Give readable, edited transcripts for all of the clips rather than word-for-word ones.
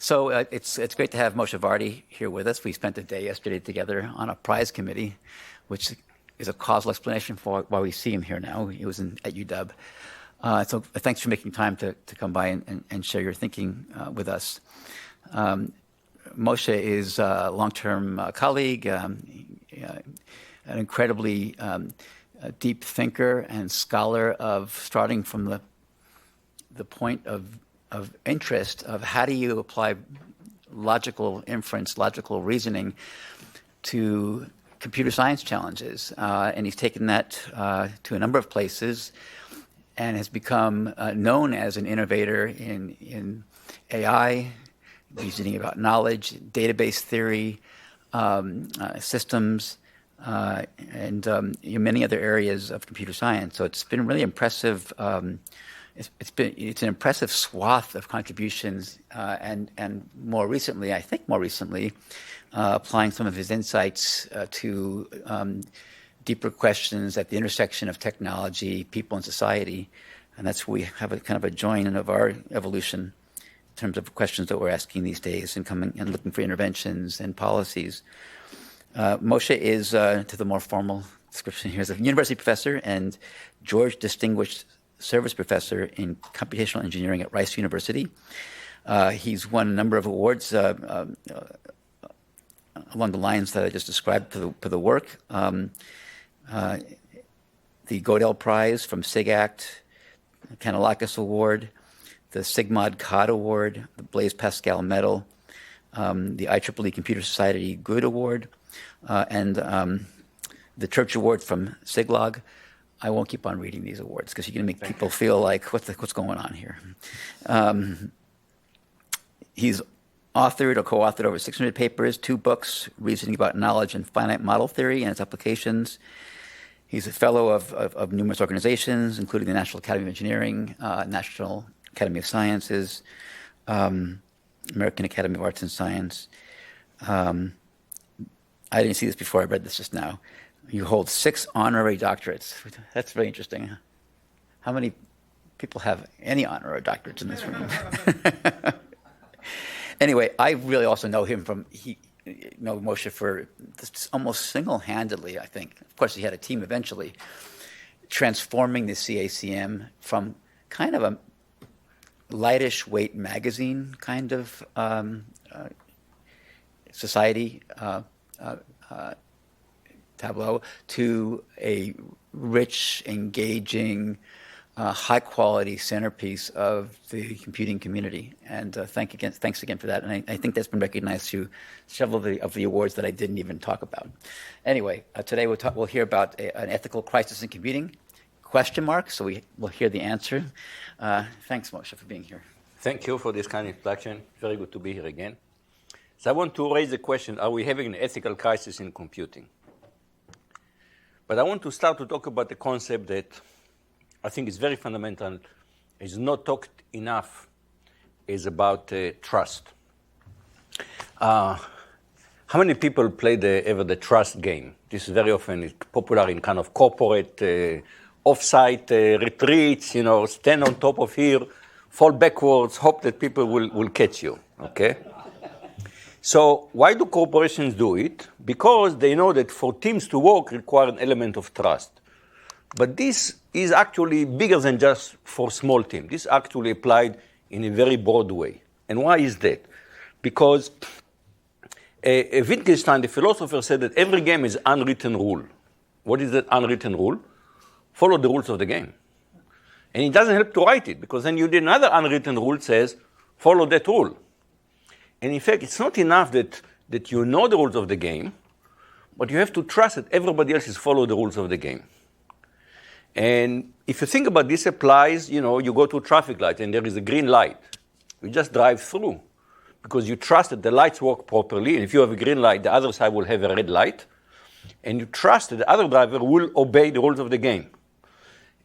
So it's great to have Moshe Vardi here with us. We spent a day yesterday together on a prize committee, which is a causal explanation for why we see him here now. He was at UW. So thanks for making time to come by and share your thinking with us. Moshe is a long-term colleague, an incredibly deep thinker and scholar starting from the point of interest of how do you apply logical inference, logical reasoning to computer science challenges. And he's taken that to a number of places and has become known as an innovator in AI, reasoning about knowledge, database theory, systems, and many other areas of computer science. So it's been really impressive. It's an impressive swath of contributions, and more recently, applying some of his insights to deeper questions at the intersection of technology, people, and society. And that's where we have a kind of a join of our evolution in terms of questions that we're asking these days and coming and looking for interventions and policies. Moshe is, to the more formal description here, is a university professor and George Distinguished Service Professor in Computational Engineering at Rice University. He's won a number of awards along the lines that I just described for the work. The Godel Prize from SIGACT, the Kanellakis Award, the Sigmod Cod Award, the Blaise Pascal Medal, the IEEE Computer Society Good Award, and the Church Award from SIGLOG. I won't keep on reading these awards because you're going to make people feel like, what's going on here? He's authored or co-authored over 600 papers, 2 books, Reasoning About Knowledge and Finite Model Theory and its Applications. He's a fellow of numerous organizations, including the National Academy of Engineering, National Academy of Sciences, American Academy of Arts and Science. I didn't see this before. I read this just now. You hold 6 honorary doctorates. That's very interesting. How many people have any honorary doctorates in this room? Anyway, I really also know him know Moshe for almost single-handedly, I think. Of course, he had a team eventually, transforming the CACM from kind of a lightish weight magazine kind of society tableau to a rich, engaging, high-quality centerpiece of the computing community. And thanks again for that. And I think that's been recognized through several of the awards that I didn't even talk about. Anyway, today we'll hear about an ethical crisis in computing, ? So we'll hear the answer. Thanks, Moshe, for being here. Thank you for this kind of introduction. Very good to be here again. So I want to raise the question, are we having an ethical crisis in computing? But I want to start to talk about the concept that I think is very fundamental, is not talked enough, is about trust. How many people play ever the trust game? This is very often popular in kind of corporate off-site retreats, stand on top of here, fall backwards, hope that people will catch you, okay? So why do corporations do it? Because they know that for teams to work require an element of trust. But this is actually bigger than just for small teams. This actually applied in a very broad way. And why is that? Because Wittgenstein, the philosopher, said that every game is unwritten rule. What is that unwritten rule? Follow the rules of the game. And it doesn't help to write it, because then you did another unwritten rule says, follow that rule. And in fact, it's not enough that you know the rules of the game, but you have to trust that everybody else is follow the rules of the game. And if you think about this applies, you go to a traffic light and there is a green light. You just drive through because you trust that the lights work properly. And if you have a green light, the other side will have a red light. And you trust that the other driver will obey the rules of the game.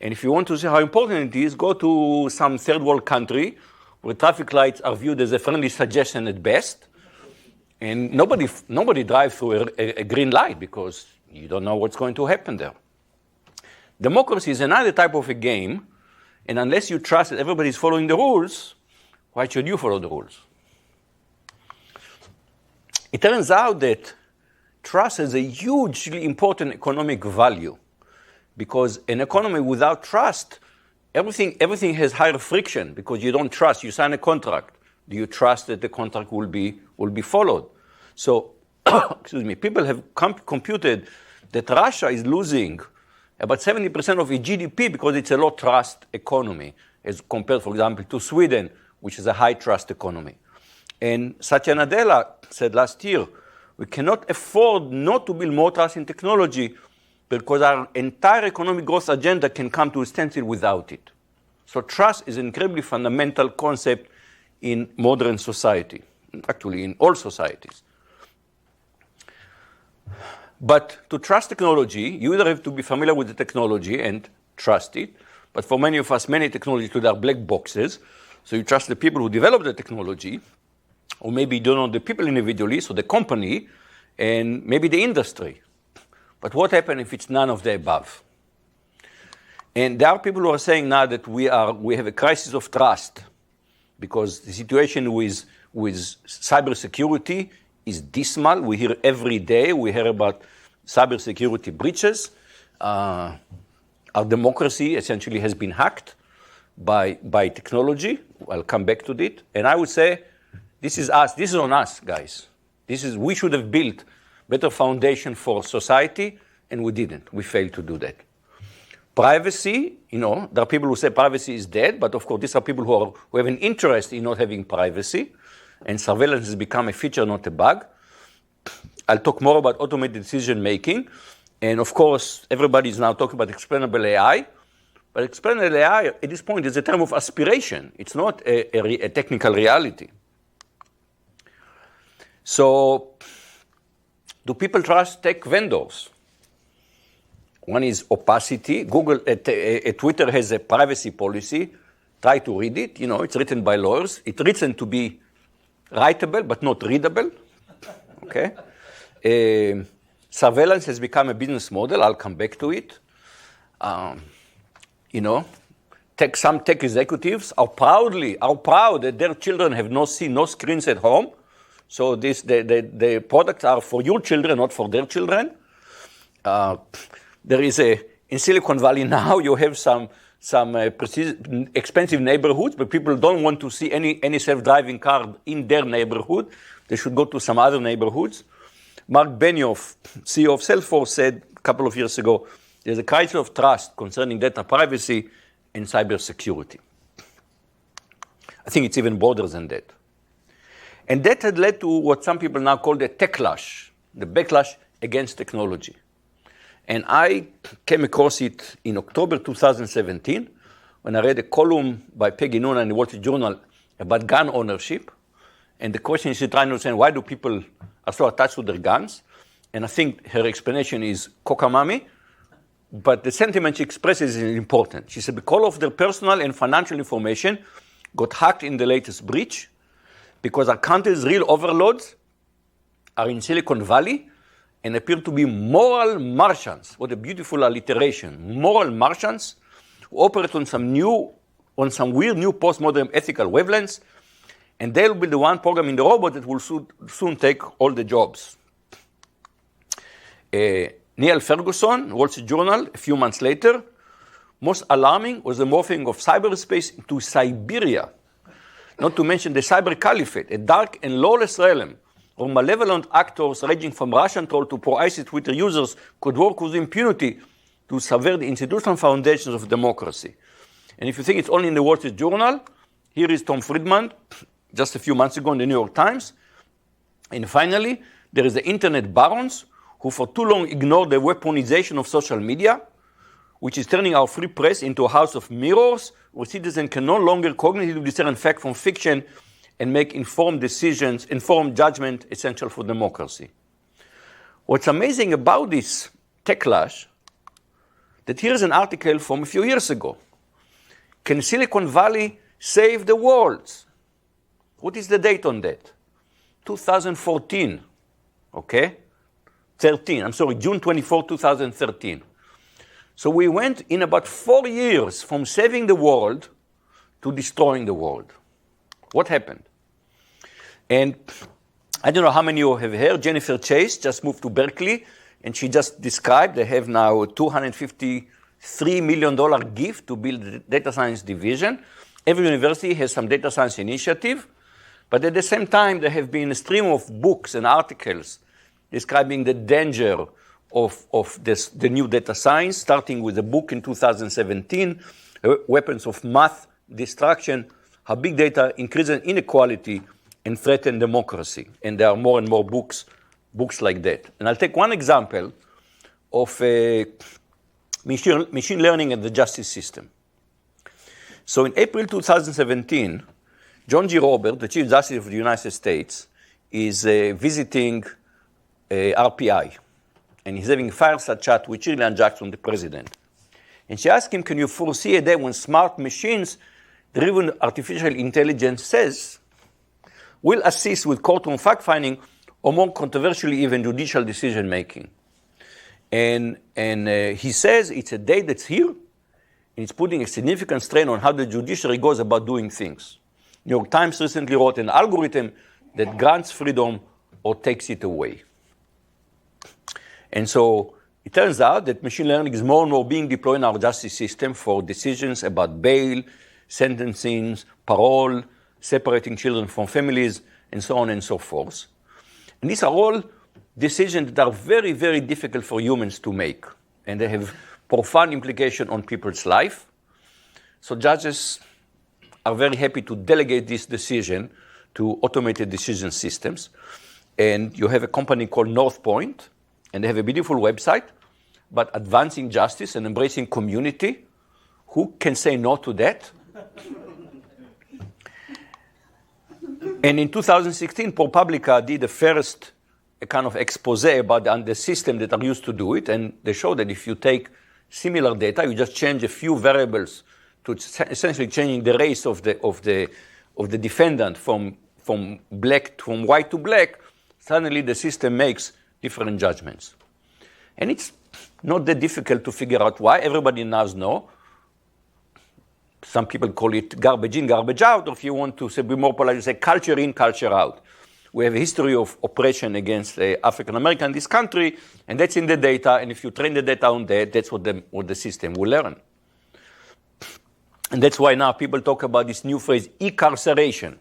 And if you want to see how important it is, go to some third world country where traffic lights are viewed as a friendly suggestion at best. And nobody drives through a green light because you don't know what's going to happen there. Democracy is another type of a game, and unless you trust that everybody is following the rules, why should you follow the rules? it turns out that trust has a hugely important economic value, because an economy without trust, everything has higher friction, because you don't trust. You sign a contract. Do you trust that the contract will be followed? So, excuse me, people have computed that Russia is losing about 70% of its GDP because it's a low trust economy, as compared, for example, to Sweden, which is a high trust economy. And Satya Nadella said last year, we cannot afford not to build more trust in technology, because our entire economic growth agenda can come to a standstill without it. So trust is an incredibly fundamental concept in modern society, actually in all societies. But to trust technology, you either have to be familiar with the technology and trust it, but for many of us, many technologies today are black boxes, so you trust the people who develop the technology, or maybe you don't know the people individually, so the company, and maybe the industry. But what happens if it's none of the above? And there are people who are saying now that we have a crisis of trust, because the situation with cybersecurity is dismal. We hear every day, we hear about cybersecurity breaches. Our democracy essentially has been hacked by technology. I'll come back to it. And I would say, this is us. This is on us, guys. We should have built better foundation for society, and we didn't. We failed to do that. Privacy, there are people who say privacy is dead, but of course these are people who have an interest in not having privacy, and surveillance has become a feature, not a bug. I'll talk more about automated decision making, and of course everybody is now talking about explainable AI, but explainable AI at this point is a term of aspiration. It's not a technical reality. So, do people trust tech vendors? One is Opacity. Twitter has a privacy policy. Try to read it. It's written by lawyers. It's written to be writable, but not readable. Okay. Surveillance has become a business model. I'll come back to it. Some tech executives are proud that their children have no screens at home. So the products are for your children, not for their children. There is in Silicon Valley now, you have some expensive neighborhoods, but people don't want to see any self-driving car in their neighborhood. They should go to some other neighborhoods. Mark Benioff, CEO of Salesforce, said a couple of years ago, there's a crisis of trust concerning data privacy and cybersecurity. I think it's even broader than that. And that had led to what some people now call the Techlash, the backlash against technology. And I came across it in October 2017 when I read a column by Peggy Noonan in the Wall Street Journal about gun ownership. And the question is, she's trying to understand, why do people are so attached to their guns? And I think her explanation is cockamamie, but the sentiment she expresses is important. She said, because of their personal and financial information got hacked in the latest breach, because our country's real overlords are in Silicon Valley and appear to be moral Martians. What a beautiful alliteration. Moral Martians who operate on some weird new postmodern ethical wavelengths, and they'll be the one programming the robot that will soon take all the jobs. Neil Ferguson, Wall Street Journal, a few months later, most alarming was the morphing of cyberspace into Siberia. Not to mention the cyber caliphate, a dark and lawless realm where malevolent actors ranging from Russian troll to pro-ISIS Twitter users could work with impunity to subvert the institutional foundations of democracy. And if you think it's only in the Wall Street Journal, here is Tom Friedman, just a few months ago in the New York Times. And finally, there is the internet barons who for too long ignored the weaponization of social media, which is turning our free press into a house of mirrors where citizens can no longer cognitively discern fact from fiction and make informed decisions, informed judgment essential for democracy. What's amazing about this Techlash, that here's an article from a few years ago. Can Silicon Valley save the world? What is the date on that? 2014, okay? June 24, 2013. So we went in about 4 years from saving the world to destroying the world. What happened? And I don't know how many of you have heard, Jennifer Chase just moved to Berkeley, and she just described they have now a $253 million gift to build a data science division. Every university has some data science initiative, but at the same time, there have been a stream of books and articles describing the danger of the new data science, starting with a book in 2017, Weapons of Math Destruction, how big data increases inequality and threaten democracy. And there are more and more books like that. And I'll take one example of machine learning and the justice system. So in April 2017, John G. Roberts, the Chief Justice of the United States, is visiting RPI. And he's having a fireside chat with Shirley Jackson, the president. And she asked him, can you foresee a day when smart machines driven artificial intelligence says will assist with courtroom fact-finding or more controversially even judicial decision-making? And he says it's a day that's here, and it's putting a significant strain on how the judiciary goes about doing things. New York Times recently wrote an algorithm that grants freedom or takes it away. And so it turns out that machine learning is more and more being deployed in our justice system for decisions about bail, sentencing, parole, separating children from families, and so on and so forth. And these are all decisions that are very, very difficult for humans to make. And they have profound implications on people's life. So judges are very happy to delegate this decision to automated decision systems. And you have a company called Northpoint, and they have a beautiful website, but advancing justice and embracing community. Who can say no to that? And in 2016, ProPublica did the first kind of expose about the system that are used to do it, and they showed that if you take similar data, you just change a few variables to essentially changing the race of the defendant from white to black, suddenly the system makes different judgments. And it's not that difficult to figure out why. Everybody now knows. Some people call it garbage in, garbage out. Or if you want to be more polite, you say culture in, culture out. We have a history of oppression against African Americans in this country, and that's in the data. And if you train the data on that, that's what the system will learn. And that's why now people talk about this new phrase, e-carceration.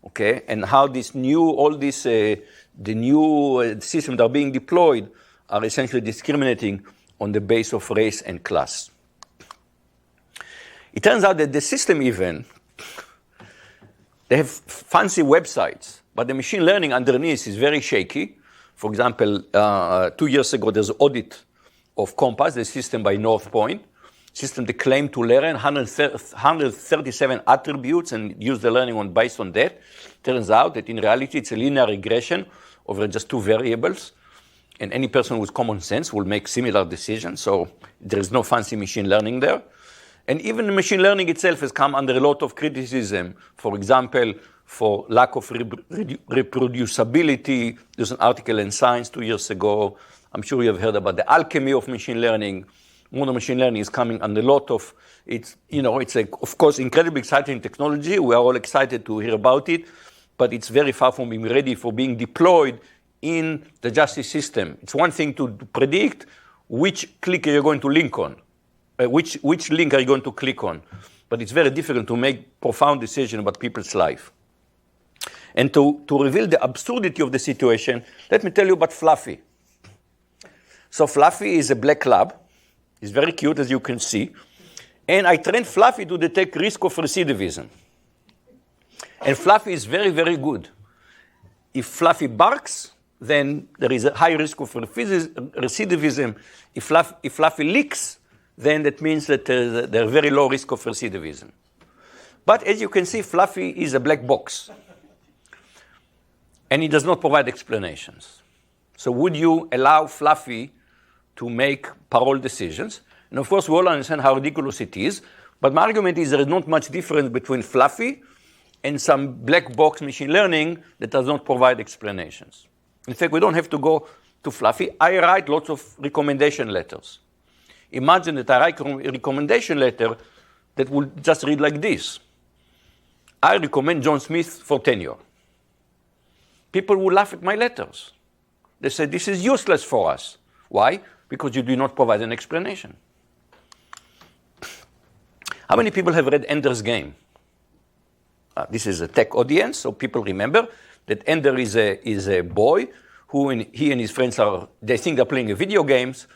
Okay, and how this new, all this, the new systems that are being deployed are essentially discriminating on the basis of race and class. It turns out that the system even, they have fancy websites, but the machine learning underneath is very shaky. For example, 2 years ago, there's an audit of Compass, the system by Northpoint. System that claimed to learn 137 attributes and use the learning based on that. Turns out that in reality, it's a linear regression over just two variables. And any person with common sense will make similar decisions. So there is no fancy machine learning there. And even the machine learning itself has come under a lot of criticism. For example, for lack of reproducibility. There's an article in Science 2 years ago. I'm sure you have heard about the alchemy of machine learning. Modern machine learning is coming under a lot of, it's of course, incredibly exciting technology. We are all excited to hear about it, but it's very far from being ready for being deployed in the justice system. It's one thing to predict which click you're going to link on, which link are you going to click on, but it's very difficult to make profound decisions about people's life. And to reveal the absurdity of the situation, let me tell you about Fluffy. So Fluffy is a black lab. He's very cute, as you can see. And I trained Fluffy to detect risk of recidivism. And Fluffy is very, very good. If Fluffy barks, then there is a high risk of recidivism. If Fluffy licks, then that means that there's very low risk of recidivism. But as you can see, Fluffy is a black box. And it does not provide explanations. So would you allow Fluffy to make parole decisions? And of course, we all understand how ridiculous it is. But my argument is there is not much difference between Fluffy and some black box machine learning that does not provide explanations. In fact, we don't have to go to Fluffy. I write lots of recommendation letters. Imagine that I write a recommendation letter that will just read like this. I recommend John Smith for tenure. people would laugh at my letters. They said, this is useless for us. Why? Because you do not provide an explanation. How many people have read Ender's Game? This is a tech audience, so people remember that Ender is a boy who he and his friends they think they're playing video games,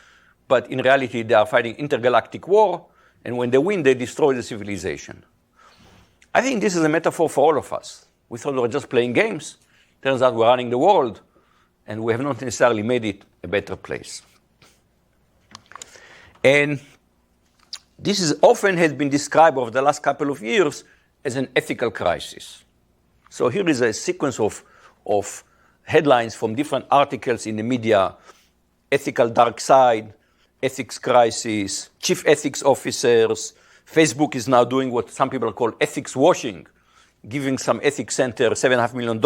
but in reality they are fighting intergalactic war, and when they win, they destroy the civilization. I think this is a metaphor for all of us. We thought we were just playing games. Turns out we're running the world, and we have not necessarily made it a better place. And this is often has been described over the last couple of years as an ethical crisis. So here is a sequence of headlines from different articles in the media: ethical dark side, ethics crisis, chief ethics officers. Facebook is now doing what some people call ethics washing, giving some ethics center $7.5 million.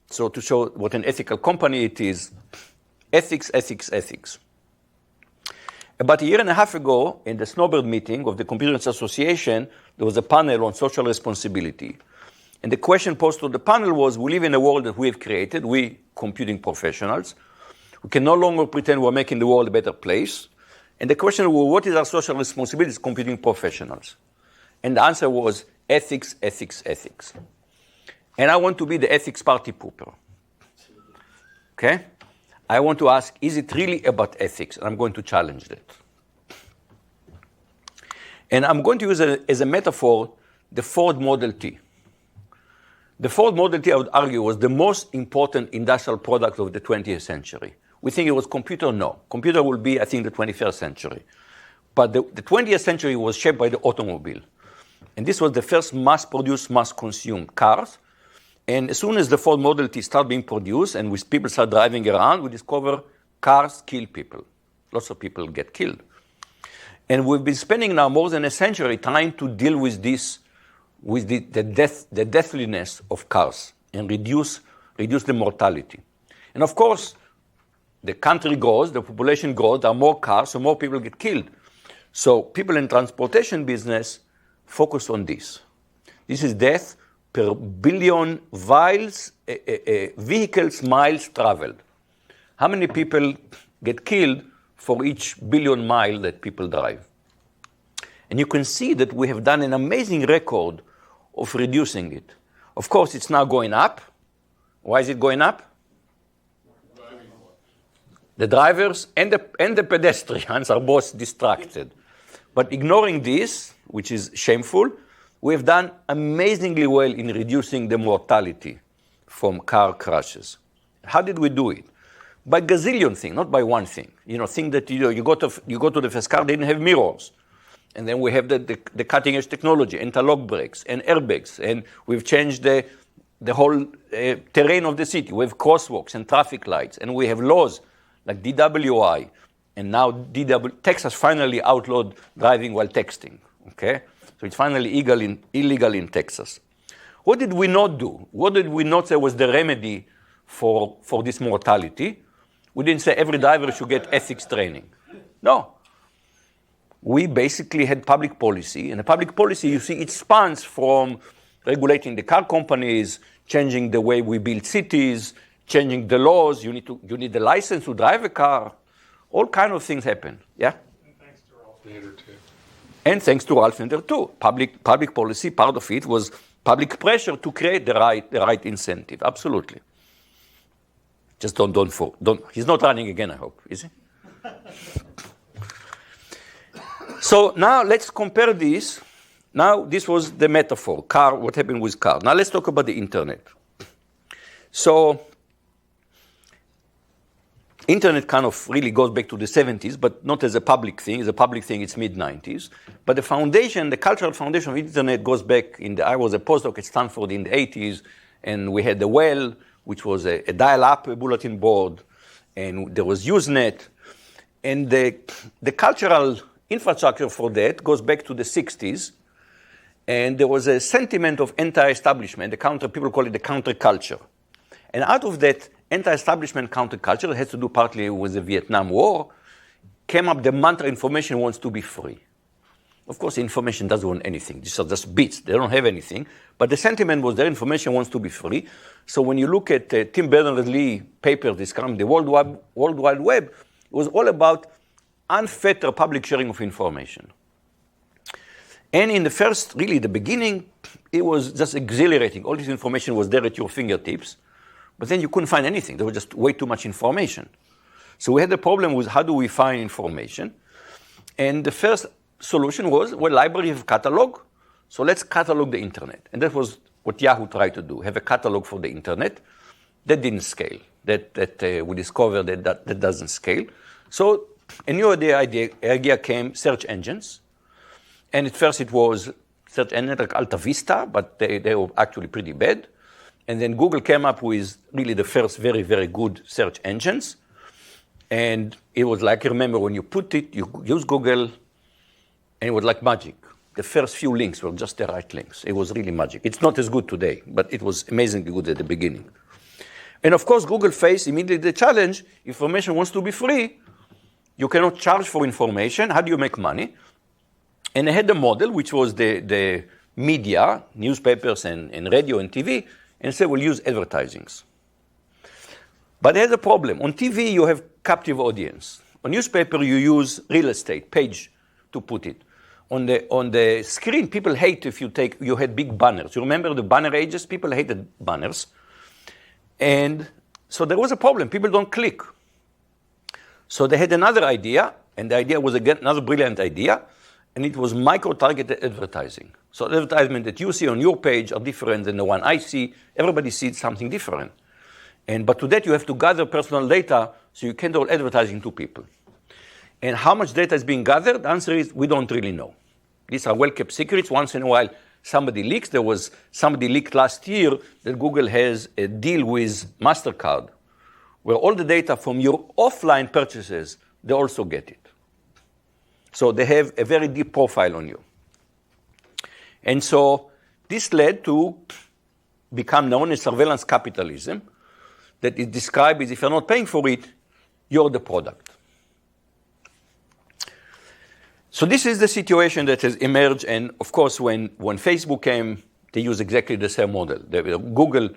So to show what an ethical company it is. Ethics, ethics, ethics. About a year and a half ago, in the Snowbird meeting of the Computerized Association, there was a panel on social responsibility. And the question posed to the panel was, we live in a world that we have created, we computing professionals. We can no longer pretend we're making the world a better place. And the question was, what is our social responsibility as computing professionals? And the answer was ethics, ethics, ethics. And I want to be the ethics party pooper. Okay? I want to ask, is it really about ethics? And I'm going to challenge that. And I'm going to use as a metaphor the Ford Model T. The Ford Model T, I would argue, was the most important industrial product of the 20th century. We think it was computer? No. Computer will be, I think, the 21st century. But the 20th century was shaped by the automobile. And this was the first mass-produced, mass-consumed cars. And as soon as the Ford Model T started being produced and people start driving around, we discover cars kill people. Lots of people get killed. And we've been spending now more than a century trying to deal with this, with the deathliness of cars and reduce the mortality. And of course, the country grows, the population grows, there are more cars, so more people get killed. So people in transportation business focus on this. This is death per billion vehicles miles traveled. How many people get killed for each billion mile that people drive? And you can see that we have done an amazing record of reducing it. Of course, it's now going up. Why is it going up? The drivers and the pedestrians are both distracted. But ignoring this, which is shameful, we have done amazingly well in reducing the mortality from car crashes. How did we do it? By gazillion things, not by one thing. Thing that you go to the first car, they didn't have mirrors. And then we have the cutting edge technology, anti-lock brakes and airbags. And we've changed the whole terrain of the city. We have crosswalks and traffic lights. And we have laws like DWI. And now Texas finally outlawed driving while texting. Okay? So it's finally illegal in Texas. What did we not do? What did we not say was the remedy for this mortality? We didn't say every driver should get ethics training. No. We basically had public policy. And the public policy, you see, it spans from regulating the car companies, changing the way we build cities, changing the laws. You need the license to drive a car. All kind of things happen. Yeah? And thanks to Ralph Nader, too. And thanks to Ralph Nader, too. Public policy, part of it was public pressure to create the right incentive. Absolutely. Just don't. He's not running again, I hope, is he? So now let's compare this. Now this was the metaphor, car, what happened with car. Now let's talk about the internet. So internet kind of really goes back to the 70s, but not as a public thing. As a public thing, it's mid-90s. But the foundation, the cultural foundation of internet goes back I was a postdoc at Stanford in the 80s, and we had the Well, which was a dial-up bulletin board, and there was Usenet. And the cultural infrastructure for that goes back to the 60s, and there was a sentiment of anti-establishment. People call it the counterculture. And out of that anti-establishment counterculture, it has to do partly with the Vietnam War, came up the mantra information wants to be free. Of course, information doesn't want anything. These are just bits. They don't have anything. But the sentiment was their information wants to be free. So when you look at Tim Berners-Lee paper describing the World Wide Web, it was all about unfettered public sharing of information. And in the first, really the beginning, it was just exhilarating. All this information was there at your fingertips. But then you couldn't find anything. There was just way too much information. So we had the problem with how do we find information? And the first solution was, well, library have a catalog, so let's catalog the internet. And that was what Yahoo tried to do, have a catalog for the internet. That didn't scale. We discovered that doesn't scale. So a new idea came, search engines. And at first it was search engines like Alta Vista, but they were actually pretty bad. And then Google came up with really the first very, very good search engines. And it was like, I remember when you put it, you use Google, and it was like magic. The first few links were just the right links. It was really magic. It's not as good today, but it was amazingly good at the beginning. And of course, Google faced immediately the challenge, information wants to be free. You cannot charge for information. How do you make money? And they had a model, which was the media, newspapers and radio and TV, and said, we'll use advertisings. But there's a problem. On TV, you have captive audience. On newspaper, you use real estate, page to put it. On the screen, people hate if you had big banners. You remember the banner ages? People hated banners. And so there was a problem. People don't click. So they had another idea, and the idea was, again, another brilliant idea, and it was micro-targeted advertising. So the advertisement that you see on your page are different than the one I see. Everybody sees something different. But to that, you have to gather personal data, so you can't do advertising to people. And how much data is being gathered? The answer is we don't really know. These are well-kept secrets. Once in a while, somebody leaks. There was somebody leaked last year that Google has a deal with MasterCard, where all the data from your offline purchases, they also get it. So they have a very deep profile on you. And so this led to become known as surveillance capitalism, that is described as if you're not paying for it, you're the product. So this is the situation that has emerged, and of course, when Facebook came, they used exactly the same model. Google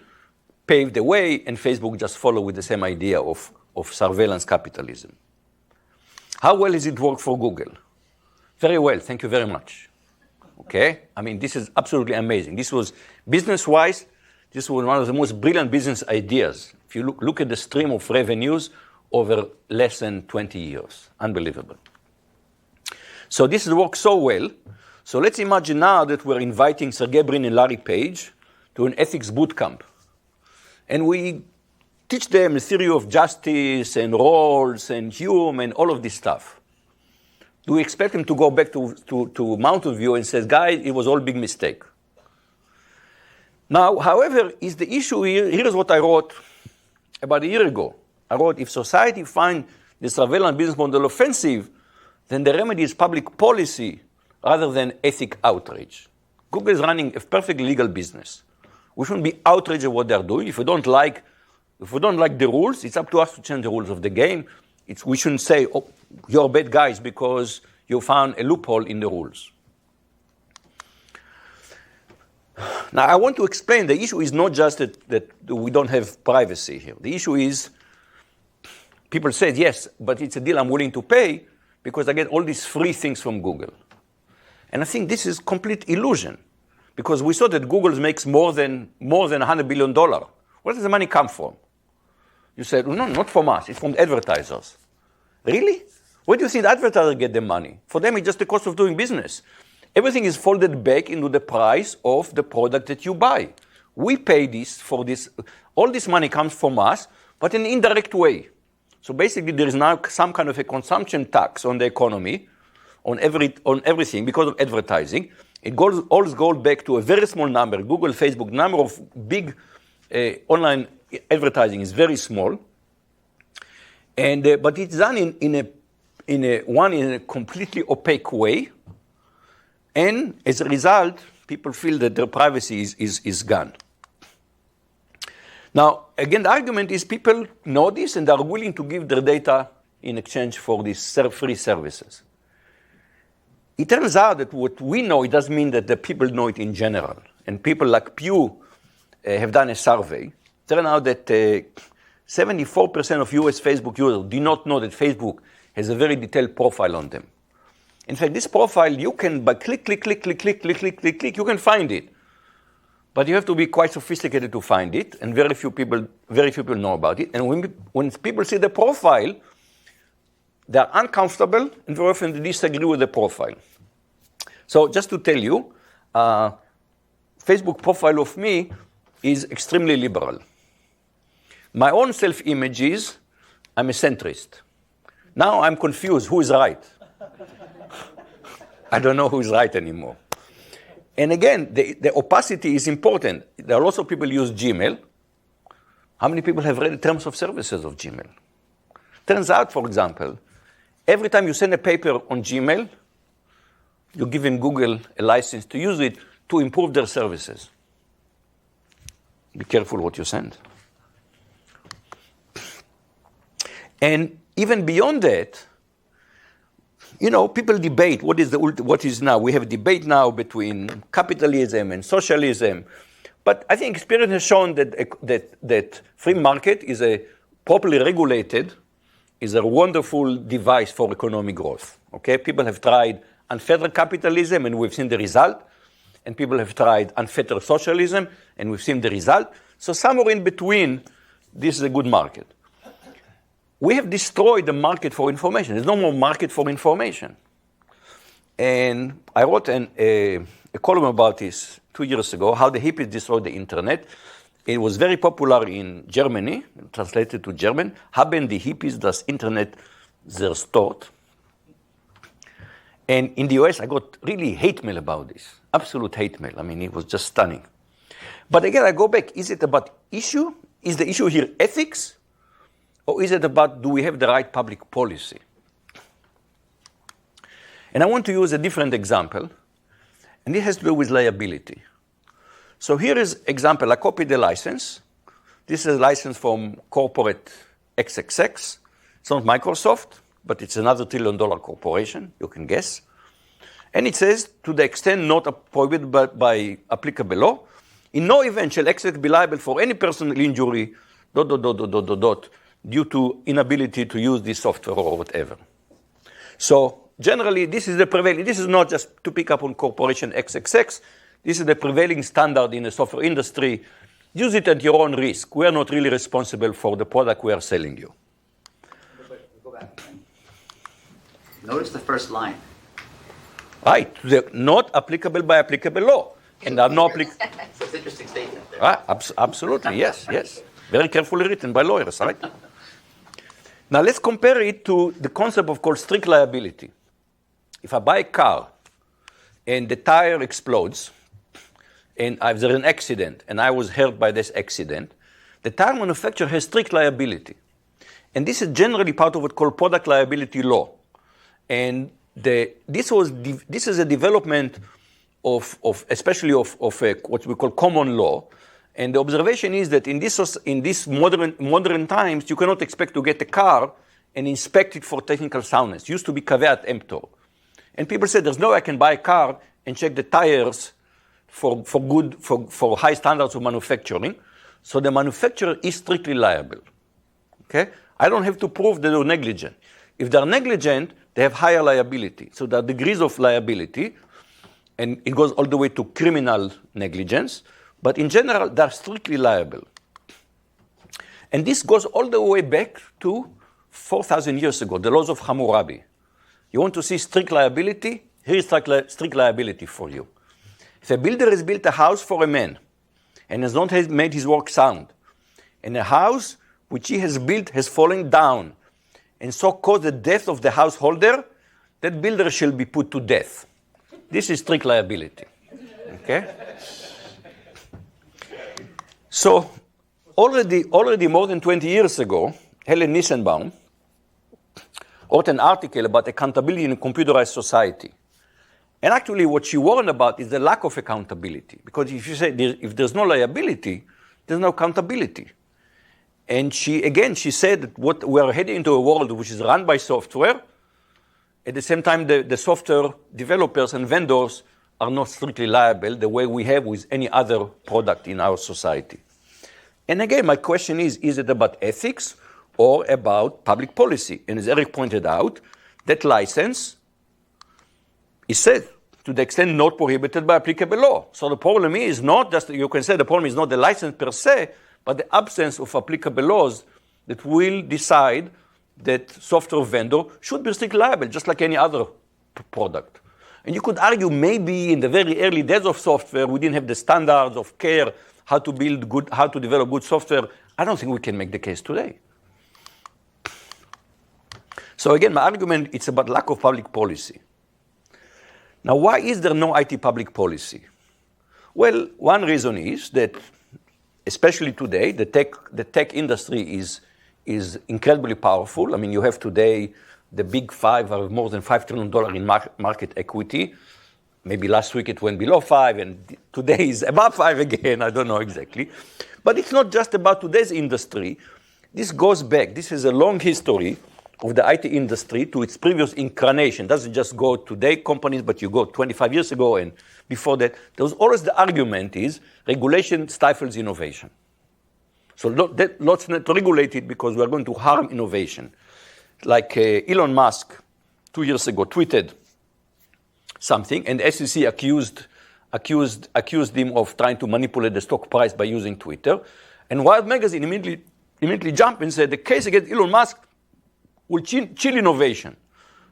paved the way, and Facebook just followed with the same idea of surveillance capitalism. How well has it worked for Google? Very well, thank you very much. Okay? I mean, this is absolutely amazing. This was, business-wise, this was one of the most brilliant business ideas. If you look at the stream of revenues over less than 20 years. Unbelievable. So this has worked so well. So let's imagine now that we're inviting Sergey Brin and Larry Page to an ethics boot camp. And we teach them the theory of justice and roles and Hume and all of this stuff. Do we expect them to go back to Mountain View and say, guys, it was all a big mistake? Now, however, is the issue here, here's what I wrote about a year ago. I wrote, if society finds the surveillance business model offensive, then the remedy is public policy rather than ethic outrage. Google is running a perfectly legal business. We shouldn't be outraged at what they're doing. If we don't like the rules, it's up to us to change the rules of the game. We shouldn't say, oh, you're bad guys because you found a loophole in the rules. Now, I want to explain the issue is not just that we don't have privacy here. The issue is people say, yes, but it's a deal I'm willing to pay because I get all these free things from Google. And I think this is complete illusion because we saw that Google makes more than $100 billion. Where does the money come from? You said, no, not from us. It's from advertisers. Really? Where do you think the advertisers get the money? For them, it's just the cost of doing business. Everything is folded back into the price of the product that you buy. We pay this for this. All this money comes from us, but in an indirect way. So basically, there is now some kind of a consumption tax on the economy, on everything because of advertising. It always goes back to a very small number. Google, Facebook, number of big online advertising is very small, and but it's done in a completely opaque way, and as a result, people feel that their privacy is gone. Now, again, the argument is people know this and are willing to give their data in exchange for these free services. it turns out that what we know, it doesn't mean that the people know it in general. And people like Pew have done a survey. It turned out that 74% of US Facebook users do not know that Facebook has a very detailed profile on them. In fact, this profile, you can, by click, you can find it. But you have to be quite sophisticated to find it, and very few people know about it. And when people see the profile, they're uncomfortable, and very often they disagree with the profile. So just to tell you, Facebook profile of me is extremely liberal. My own self-image is, I'm a centrist. Now I'm confused, who is right? I don't know who is right anymore. And again, the opacity is important. There are lots of people who use Gmail. How many people have read the terms of services of Gmail? Turns out, for example, every time you send a paper on Gmail, you're giving Google a license to use it to improve their services. Be careful what you send. And even beyond that, you know, people debate what is now. We have a debate now between capitalism and socialism. But I think experience has shown that free market is a properly regulated, is a wonderful device for economic growth. Okay, people have tried unfettered capitalism, and we've seen the result. And people have tried unfettered socialism, and we've seen the result. So somewhere in between, this is a good market. We have destroyed the market for information. There's no more market for information. And I wrote a column about this 2 years ago, how the hippies destroyed the internet. It was very popular in Germany, translated to German. Haben die Hippies das Internet zerstört? And in the US, I got really hate mail about this, absolute hate mail. I mean, it was just stunning. But again, I go back, is it about issue? Is the issue here ethics? Or is it about, do we have the right public policy? And I want to use a different example, and it has to do with liability. So here is example, I copied the license. This is a license from corporate XXX. It's not Microsoft, but it's another $1 trillion corporation, you can guess. And it says, to the extent not prohibited by applicable law, in no event shall XX be liable for any personal injury, due to inability to use this software or whatever. So generally, this is the prevailing, this is not just to pick up on corporation XXX, this is the prevailing standard in the software industry. Use it at your own risk. We are not really responsible for the product we are selling you. Go back. Notice the first line. Right, not applicable by applicable law. And are not applicable. It's an interesting statement there. Absolutely, yes. Very carefully written by lawyers, right? Now let's compare it to the concept of called strict liability. If I buy a car and the tire explodes, and there's an accident, and I was hurt by this accident, the tire manufacturer has strict liability. And this is generally part of what's called product liability law. And this is a development of what we call common law. And the observation is that in this modern times, you cannot expect to get a car and inspect it for technical soundness. It used to be caveat emptor. And people say, there's no way I can buy a car and check the tires for high standards of manufacturing. So the manufacturer is strictly liable. Okay? I don't have to prove that they're negligent. If they're negligent, they have higher liability. So there are degrees of liability, and it goes all the way to criminal negligence. But in general, they're strictly liable. And this goes all the way back to 4,000 years ago, the laws of Hammurabi. You want to see strict liability? Here is strict liability for you. If a builder has built a house for a man and has not made his work sound, and a house which he has built has fallen down, and so caused the death of the householder, that builder shall be put to death. This is strict liability. Okay? So already more than 20 years ago, Helen Nissenbaum wrote an article about accountability in a computerized society. And actually what she warned about is the lack of accountability. Because if you say if there's no liability, there's no accountability. And she said that we are heading into a world which is run by software, At the same time, the software developers and vendors are not strictly liable the way we have with any other product in our society. And again, my question is it about ethics or about public policy? And as Eric pointed out, that license is said to the extent not prohibited by applicable law. So the problem is not just, you can say the problem is not the license per se, but the absence of applicable laws that will decide that software vendor should be strictly liable, just like any other product. And you could argue maybe in the very early days of software, we didn't have the standards of care, how to develop good software. I don't think we can make the case today. So again, my argument, it's about lack of public policy. Now, why is there no IT public policy? Well, one reason is that, especially today, the tech industry is incredibly powerful. I mean, you have today the big five are more than $5 trillion in market equity. Maybe last week it went below 5, and today is above 5 again. I don't know exactly. But it's not just about today's industry. This goes back. This is a long history of the IT industry to its previous incarnation. It doesn't just go today companies, but you go 25 years ago and before that. There was always the argument is regulation stifles innovation. So let's not regulate it because we're going to harm innovation. Like Elon Musk 2 years ago tweeted something, and the SEC accused him of trying to manipulate the stock price by using Twitter. And Wired Magazine immediately jumped and said the case against Elon Musk will chill innovation.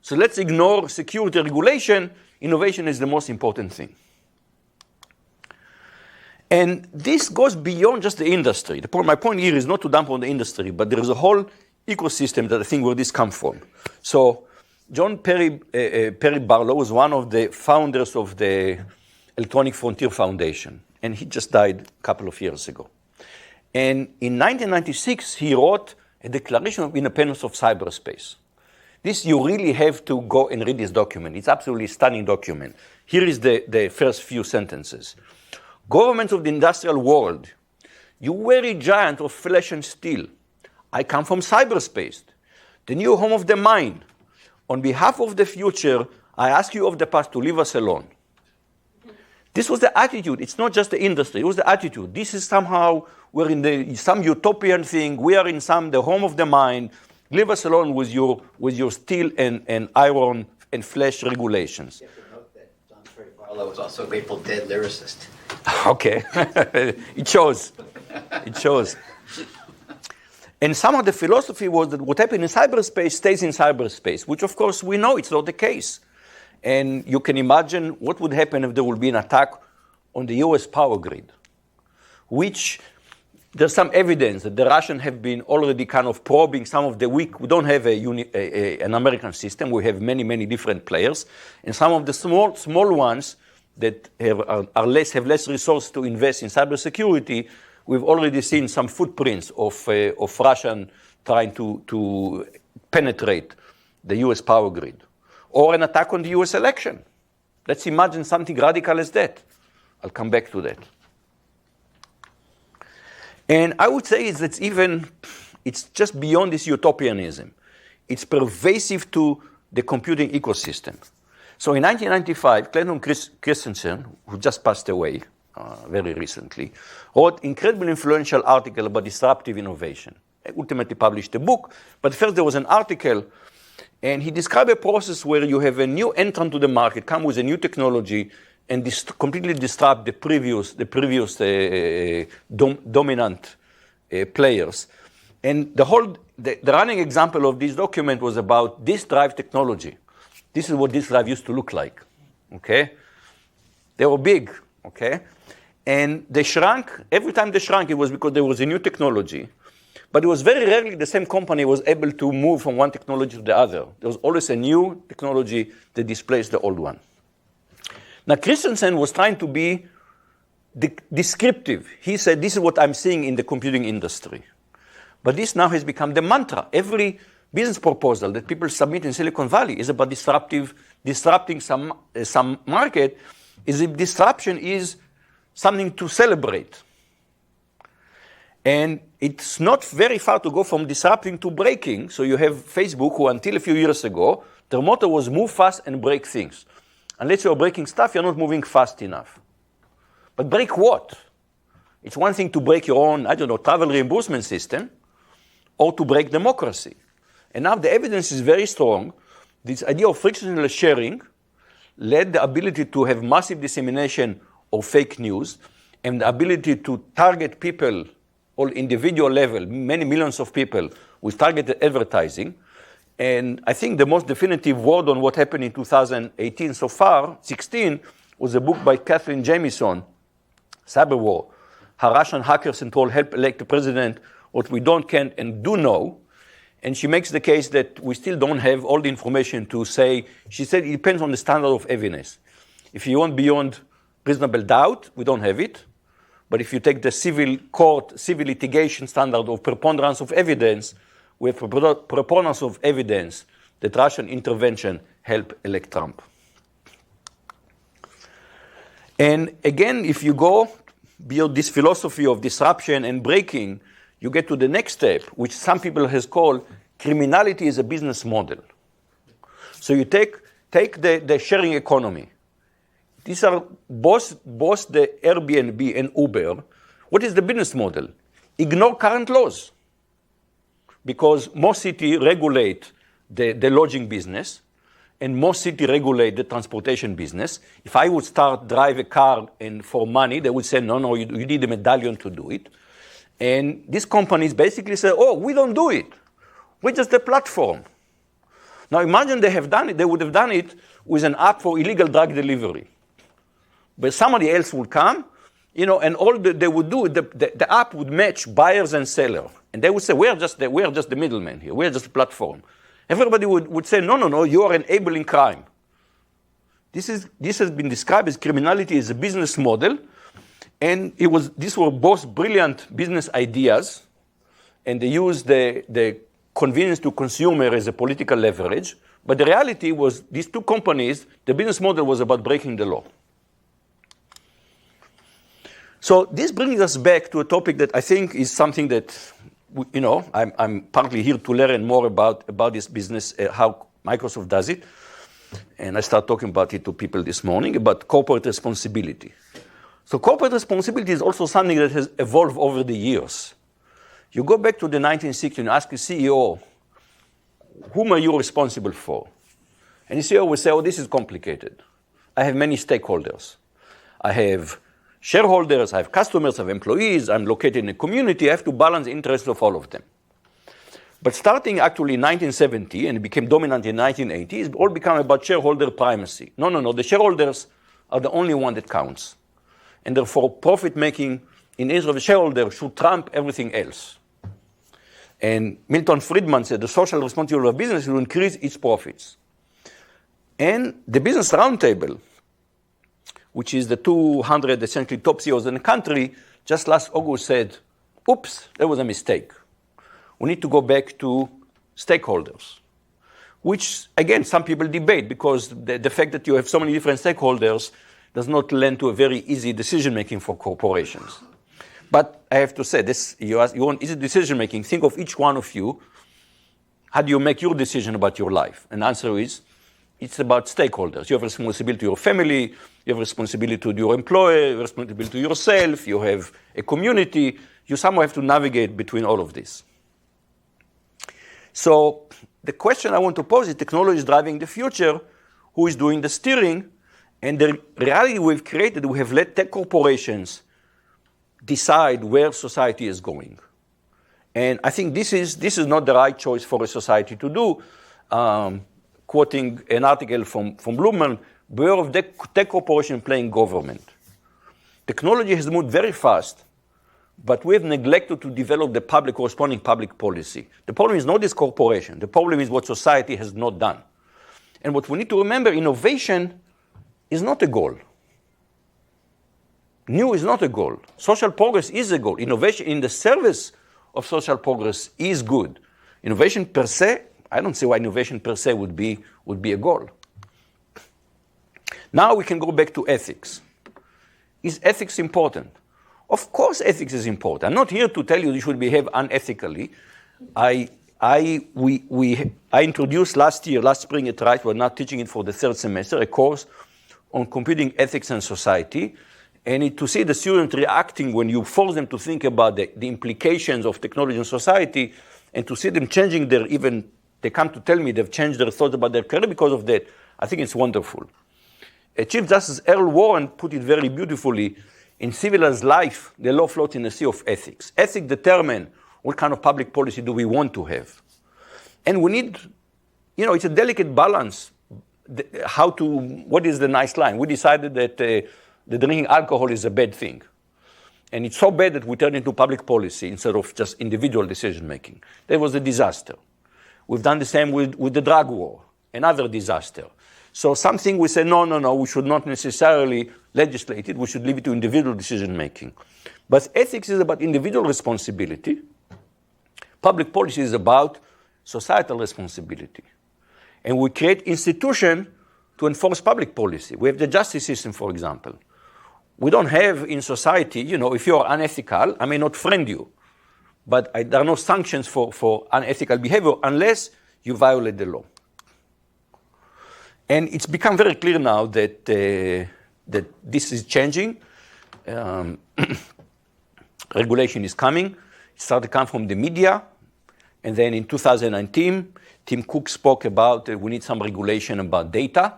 So let's ignore security regulation. Innovation is the most important thing. And this goes beyond just the industry. My point here is not to dump on the industry, but there is a whole ecosystem that I think where this comes from. So John Perry Barlow was one of the founders of the Electronic Frontier Foundation, and he just died a couple of years ago. And in 1996, he wrote a Declaration of Independence of Cyberspace. This, you really have to go and read this document. It's absolutely stunning document. Here is the first few sentences. Governments of the industrial world, you weary giant of flesh and steel, I come from cyberspace, the new home of the mind. On behalf of the future, I ask you of the past to leave us alone. This was the attitude. It's not just the industry. It was the attitude. This is somehow, we're in some utopian thing. We are in the home of the mind. Leave us alone with your steel and iron and flesh regulations. You have to note that John Perry Barlow was also a Grateful Dead lyricist. Okay. It shows. It shows. And some of the philosophy was that what happened in cyberspace stays in cyberspace, which of course we know it's not the case. And you can imagine what would happen if there would be an attack on the US power grid, which there's some evidence that the Russians have been already kind of probing some of the weak. We don't have an American system. We have many, many different players. And some of the small ones that have less resources to invest in cybersecurity, we've already seen some footprints of Russian trying to penetrate the US power grid. Or an attack on the US election. Let's imagine something radical as that. I'll come back to that. And I would say it's just beyond this utopianism. It's pervasive to the computing ecosystem. So in 1995, Clayton Christensen, who just passed away very recently, wrote an incredibly influential article about disruptive innovation. He ultimately published a book, but first there was an article, and he described a process where you have a new entrant to the market, come with a new technology, and completely disrupt the previous dominant players. And the running example of this document was about disk drive technology. This is what disk drive used to look like, okay? They were big, okay? And they shrunk. Every time they shrunk, it was because there was a new technology. But it was very rarely the same company was able to move from one technology to the other. There was always a new technology that displaced the old one. Now, Christensen was trying to be descriptive. He said, this is what I'm seeing in the computing industry. But this now has become the mantra. Every business proposal that people submit in Silicon Valley is about disrupting some market. Is if disruption is something to celebrate. And it's not very far to go from disrupting to breaking. So you have Facebook, who until a few years ago Their motto was move fast and break things. Unless you're breaking stuff, you're not moving fast enough. But break what? It's one thing to break your own, travel reimbursement system, or to break democracy. And now the evidence is very strong. This idea of frictionless sharing led the ability to have massive dissemination of fake news and the ability to target people on individual level, many millions of people, with targeted advertising. And I think the most definitive word on what happened in 2018 so far, 16, was a book by Kathleen Jamieson, Cyber War, how Russian hackers and all help elect the president, what we don't, can, and do know. And she makes the case that we still don't have all the information to say, she said it depends on the standard of evidence. If you want beyond reasonable doubt, we don't have it. But if you take the civil court, civil litigation standard of preponderance of evidence, we have preponderance of evidence that Russian intervention helped elect Trump. And again, if you go beyond this philosophy of disruption and breaking, you get to the next step, which some people has called criminality as a business model. So you take the sharing economy. These are both the Airbnb and Uber. What is the business model? Ignore current laws. Because most cities regulate the lodging business, and most cities regulate the transportation business. If I would drive a car and for money, they would say, no, you need a medallion to do it. And these companies basically say, oh, we don't do it. We're just a platform. Now imagine they have done it. They would have done it with an app for illegal drug delivery. But somebody else would come, and all they would do, the app would match buyers and sellers. And they would say, we're just the middleman here. We're just a platform. Everybody would say, no, you are enabling crime. This has been described as criminality as a business model. And these were both brilliant business ideas, and they used the convenience to consumer as a political leverage. But the reality was these two companies, the business model was about breaking the law. So this brings us back to a topic that I think is something that, I'm partly here to learn more about this business, how Microsoft does it. And I start talking about it to people this morning, about corporate responsibility. So corporate responsibility is also something that has evolved over the years. You go back to the 1960s and ask a CEO, whom are you responsible for? And the CEO will say, oh, this is complicated. I have many stakeholders. I have shareholders, I have customers, I have employees, I'm located in a community, I have to balance the interests of all of them. But starting actually in 1970, and it became dominant in 1980, it all became about shareholder primacy. No, the shareholders are the only one that counts. And therefore, profit-making in the interest of the shareholder should trump everything else. And Milton Friedman said the social responsibility of business will increase its profits. And the Business Roundtable, which is the 200 essentially top CEOs in the country, just last August said, oops, there was a mistake. We need to go back to stakeholders, which, again, some people debate because the fact that you have so many different stakeholders does not lend to a very easy decision-making for corporations. But I have to say, this, you want easy decision-making, think of each one of you. How do you make your decision about your life? And the answer is, it's about stakeholders. You have responsibility to your family, you have responsibility to your employer, you have responsibility to yourself, you have a community. You somehow have to navigate between all of this. So the question I want to pose is, technology is driving the future, who is doing the steering? And the reality we've created, we have let tech corporations decide where society is going. And I think this is not the right choice for a society to do. Quoting an article from Bloomberg, beware of tech corporation playing government. Technology has moved very fast, but we have neglected to develop the corresponding public policy. The problem is not this corporation. The problem is what society has not done. And what we need to remember, innovation is not a goal. New is not a goal. Social progress is a goal. Innovation in the service of social progress is good. Innovation per se, I don't see why innovation per se would be a goal. Now we can go back to ethics. Is ethics important? Of course ethics is important. I'm not here to tell you should behave unethically. I I introduced last spring at Rice, we're now teaching it for the third semester, a course on computing ethics and society. And to see the students reacting when you force them to think about the implications of technology in society, and to see them changing they come to tell me they've changed their thoughts about their career because of that, I think it's wonderful. Chief Justice Earl Warren put it very beautifully. In civilized life, the law floats in a sea of ethics. Ethics determine what kind of public policy do we want to have. And we need, it's a delicate balance. What is the nice line? We decided that the drinking alcohol is a bad thing. And it's so bad that we turned into public policy instead of just individual decision making. That was a disaster. We've done the same with the drug war, another disaster. So something we say, no, we should not necessarily legislate it. We should leave it to individual decision making. But ethics is about individual responsibility. Public policy is about societal responsibility. And we create institutions to enforce public policy. We have the justice system, for example. We don't have in society, if you're unethical, I may not friend you. But there are no sanctions for unethical behavior unless you violate the law. And it's become very clear now that this is changing. Regulation is coming. It started to come from the media. And then in 2019, Tim Cook spoke about we need some regulation about data.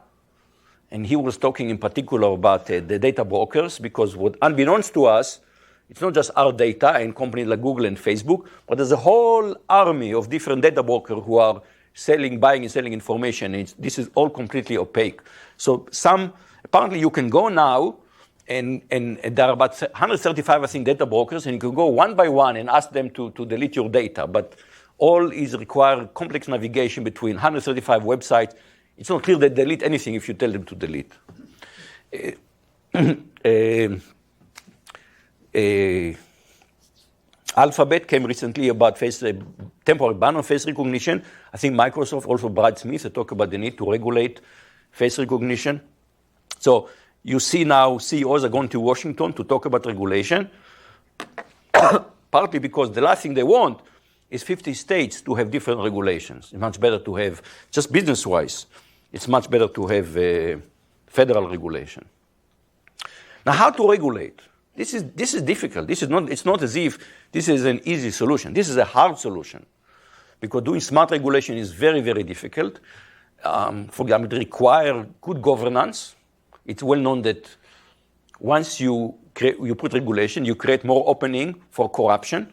And he was talking in particular about the data brokers, because what unbeknownst to us, it's not just our data and companies like Google and Facebook, but there's a whole army of different data brokers who are buying and selling information. This is all completely opaque. So apparently you can go now, and there are about 135, I think, data brokers, and you can go one by one and ask them to delete your data. But all is require complex navigation between 135 websites. It's not clear they delete anything if you tell them to delete. Alphabet came recently about temporary ban on face recognition. I think Microsoft, also Brad Smith, talked about the need to regulate face recognition. So you see now CEOs are going to Washington to talk about regulation, partly because the last thing they want is 50 states to have different regulations. It's much better to have, just business-wise, it's much better to have federal regulation. Now, how to regulate? This is difficult. It's not as if this is an easy solution. This is a hard solution, because doing smart regulation is very, very difficult. For example, it requires good governance. It's well known that once you put regulation, you create more opening for corruption.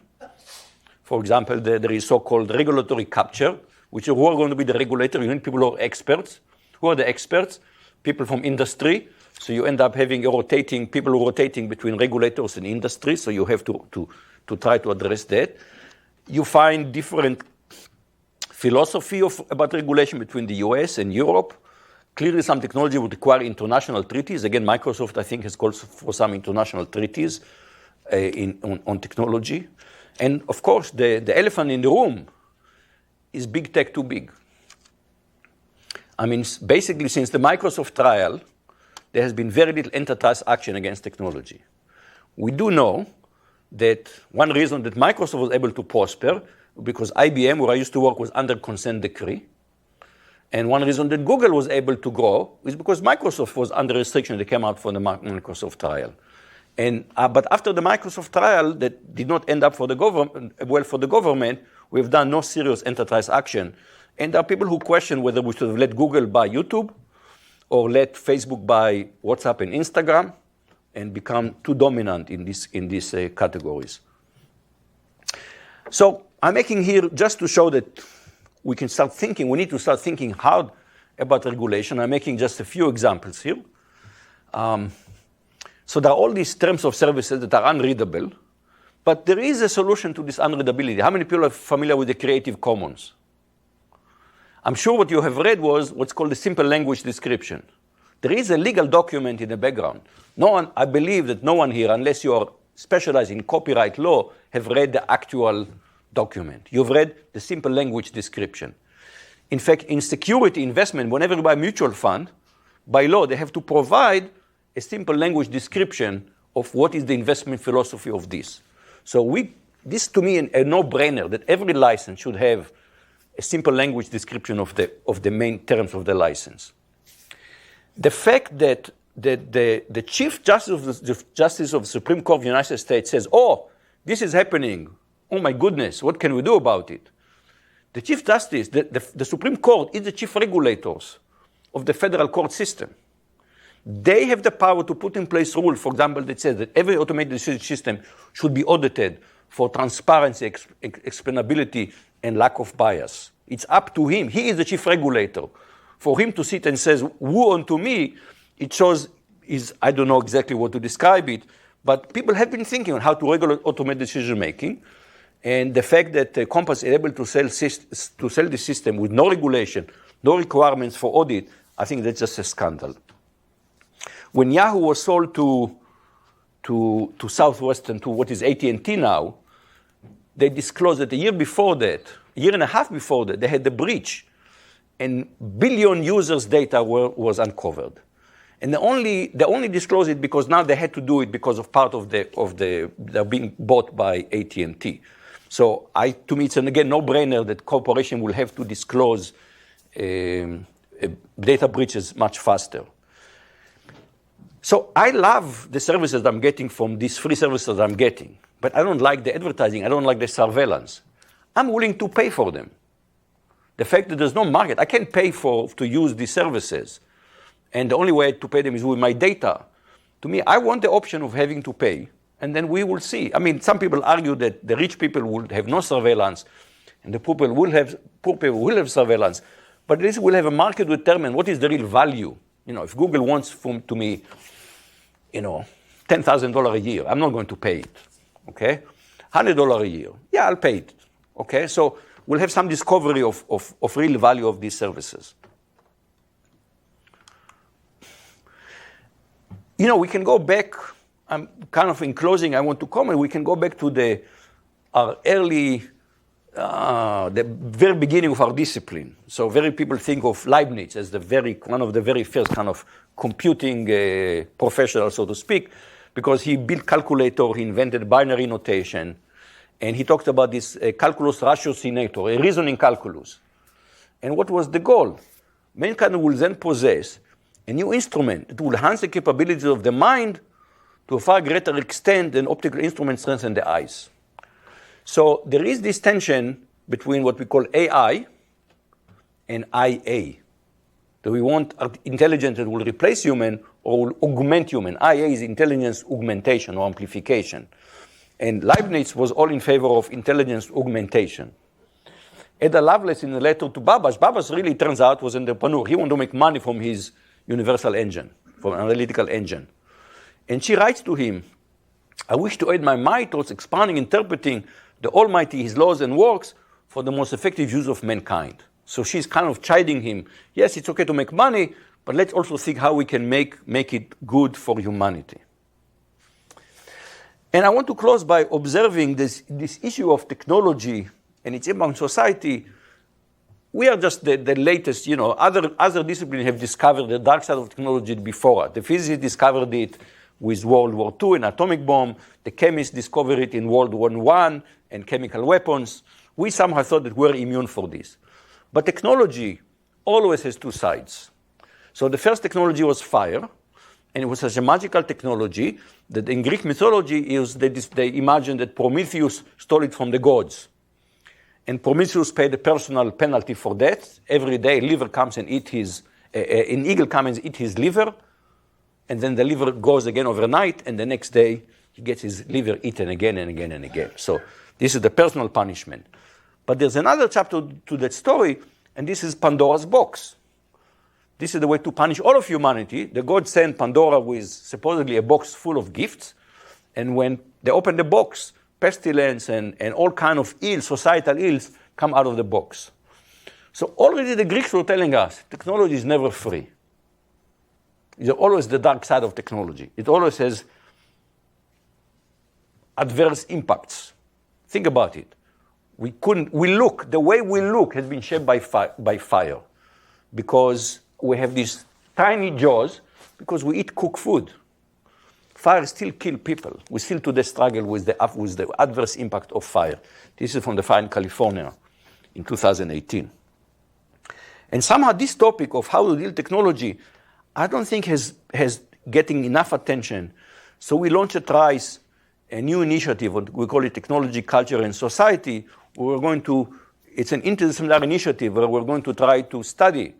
For example, there is so-called regulatory capture, which who are going to be the regulator? You need people who are experts. Who are the experts? People from industry. So you end up having people rotating between regulators and industry. So you have to try to address that. You find different philosophy about regulation between the US and Europe. Clearly, some technology would require international treaties. Again, Microsoft, I think, has called for some international treaties on technology. And of course, the elephant in the room is big tech too big. I mean, basically, since the Microsoft trial, there has been very little antitrust action against technology. We do know that one reason that Microsoft was able to prosper, because IBM, where I used to work, was under consent decree. And one reason that Google was able to grow is because Microsoft was under restriction that came out from the Microsoft trial. But after the Microsoft trial that did not end up for the government, we've done no serious antitrust action. And there are people who question whether we should have let Google buy YouTube or let Facebook buy WhatsApp and Instagram and become too dominant in these categories. So I'm making here just to show that we need to start thinking hard about regulation. I'm making just a few examples here. So there are all these terms of services that are unreadable, but there is a solution to this unreadability. How many people are familiar with the Creative Commons? I'm sure what you have read was what's called the simple language description. There is a legal document in the background. I believe that no one here, unless you are specialized in copyright law, have read the actual document. You've read the simple language description. In fact, in security investment, whenever you buy a mutual fund, by law, they have to provide a simple language description of what is the investment philosophy of this. So this, to me, a no-brainer that every license should have a simple language description of the main terms of the license. The fact that the Chief Justice of the Supreme Court of the United States says, oh, this is happening. Oh, my goodness, what can we do about it? The Chief Justice, the Supreme Court is the chief regulators of the federal court system. They have the power to put in place rules, for example, that says that every automated decision system should be audited for transparency, explainability, and lack of bias. It's up to him. He is the chief regulator. For him to sit and says, woe unto me, it shows, I don't know exactly what to describe it, but people have been thinking on how to regulate automated decision making. And the fact that Compass is able to sell this system with no regulation, no requirements for audit, I think that's just a scandal. When Yahoo was sold to Southwestern, to what is AT&T now, they disclosed that a year and a half before that, they had the breach, and billion users' data was uncovered. And they only disclosed it because now they had to do it because of part of they're being bought by AT&T. So to me, it's again no-brainer that corporation will have to disclose data breaches much faster. So I love the services I'm getting from these free services I'm getting, but I don't like the advertising. I don't like the surveillance. I'm willing to pay for them. The fact that there's no market, I can't pay to use these services. And the only way to pay them is with my data. To me, I want the option of having to pay, and then we will see. I mean, some people argue that the rich people will have no surveillance, and the poor people will have surveillance. But at least we'll have a market to determine what is the real value. If Google wants to me, $10,000 a year, I'm not going to pay it, okay? $100 a year, yeah, I'll pay it, okay? So we'll have some discovery of real value of these services. We can go back, I'm kind of in closing, I want to comment, we can go back to our early, the very beginning of our discipline. So very people think of Leibniz as one of the very first kind of computing professionals, so to speak, because he built calculator, he invented binary notation, and he talked about this calculus ratiocinator, a reasoning calculus. And what was the goal? Mankind will then possess a new instrument that will enhance the capabilities of the mind to a far greater extent than optical instruments strengthen the eyes. So there is this tension between what we call AI and IA. Do we want intelligence that will replace human or will augment human? IA is intelligence augmentation or amplification. And Leibniz was all in favor of intelligence augmentation. Ada Lovelace, in a letter to Babbage really turns out was an entrepreneur. He wanted to make money from his universal engine, from an analytical engine. And she writes to him, I wish to aid my mind towards expanding, interpreting the Almighty, his laws and works for the most effective use of mankind. So she's kind of chiding him. Yes, it's okay to make money, but let's also think how we can make it good for humanity. And I want to close by observing this issue of technology and its impact on society. We are just the latest, other disciplines have discovered the dark side of technology before us. The physicists discovered it with World War II and atomic bomb. The chemists discovered it in World War I and chemical weapons. We somehow thought that we're immune for this. But technology always has two sides. So the first technology was fire, and it was such a magical technology that in Greek mythology they imagined that Prometheus stole it from the gods. And Prometheus paid a personal penalty for that. Every day, an eagle comes and eat his liver, and then the liver goes again overnight, and the next day he gets his liver eaten again and again and again. So this is the personal punishment. But there's another chapter to that story, and this is Pandora's box. This is the way to punish all of humanity. The gods sent Pandora with supposedly a box full of gifts, and when they open the box, pestilence and all kind of ills, societal ills, come out of the box. So already the Greeks were telling us, technology is never free. It's always the dark side of technology. It always has adverse impacts. Think about it. The way we look has been shaped by fire. Because we have these tiny jaws, because we eat cooked food. Fire still kills people. We still today struggle with the adverse impact of fire. This is from the fire in California. in 2018. And somehow this topic of how to deal with technology, I don't think has getting enough attention. So we launched at RISE a new initiative, we call it Technology, Culture, and Society. It's an interdisciplinary initiative where we're going to try to study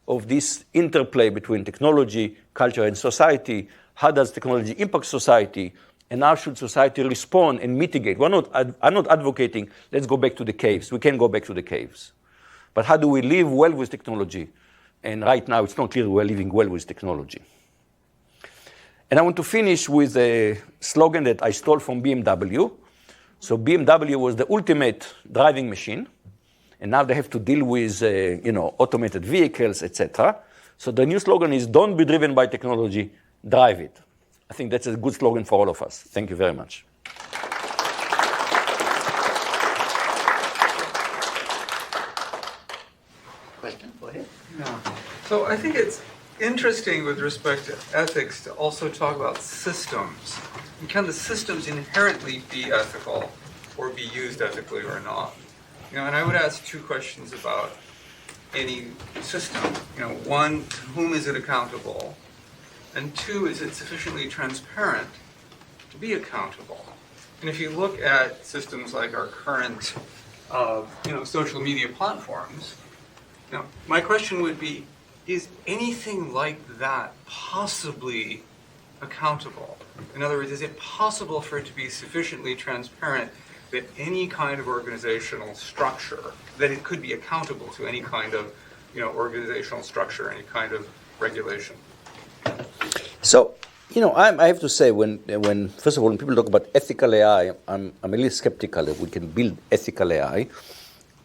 of this interplay between technology, culture, and society. How does technology impact society? And how should society respond and mitigate? I'm not advocating, let's go back to the caves. We can go back to the caves. But how do we live well with technology? And right now, it's not clear we're living well with technology. And I want to finish with a slogan that I stole from BMW. So BMW was the ultimate driving machine. And now they have to deal with automated vehicles, etc. So the new slogan is, don't be driven by technology, drive it. I think that's a good slogan for all of us. Thank you very much. Question? Go ahead. Yeah. So I think it's interesting with respect to ethics to also talk about systems. And can the systems inherently be ethical or be used ethically or not? And I would ask two questions about any system. One, to whom is it accountable? And two, is it sufficiently transparent to be accountable? And if you look at systems like our current, social media platforms, my question would be, is anything like that possibly accountable? In other words, is it possible for it to be sufficiently transparent that any kind of organizational structure, that it could be accountable to any kind of organizational structure, any kind of regulation? So, I have to say, when first of all, when people talk about ethical AI, I'm a little skeptical that we can build ethical AI.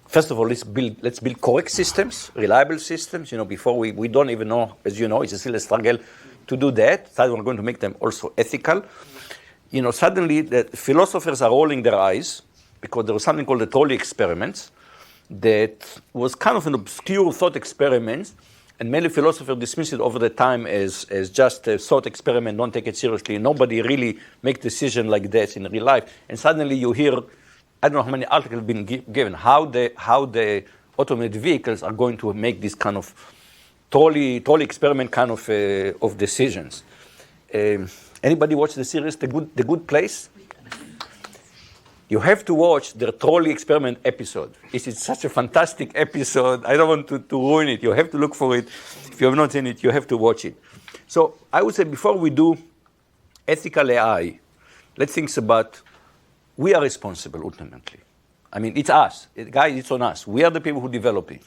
First of all, let's build correct systems, reliable systems. Before we don't even know, as you know, it's still a struggle to do that. So we're going to make them also ethical. Suddenly the philosophers are rolling their eyes because there was something called the trolley experiments that was kind of an obscure thought experiment. And many philosophers dismiss it over the time as just a thought experiment, don't take it seriously. Nobody really makes decisions like this in real life. And suddenly you hear, I don't know how many articles have been given, how the automated vehicles are going to make this kind of trolley experiment kind of decisions. Anybody watch the series The Good Place? You have to watch the trolley experiment episode. It's such a fantastic episode. I don't want to ruin it. You have to look for it. If you have not seen it, you have to watch it. So I would say before we do ethical AI, let's think about we are responsible ultimately. I mean, it's us. Guys, it's on us. We are the people who develop it.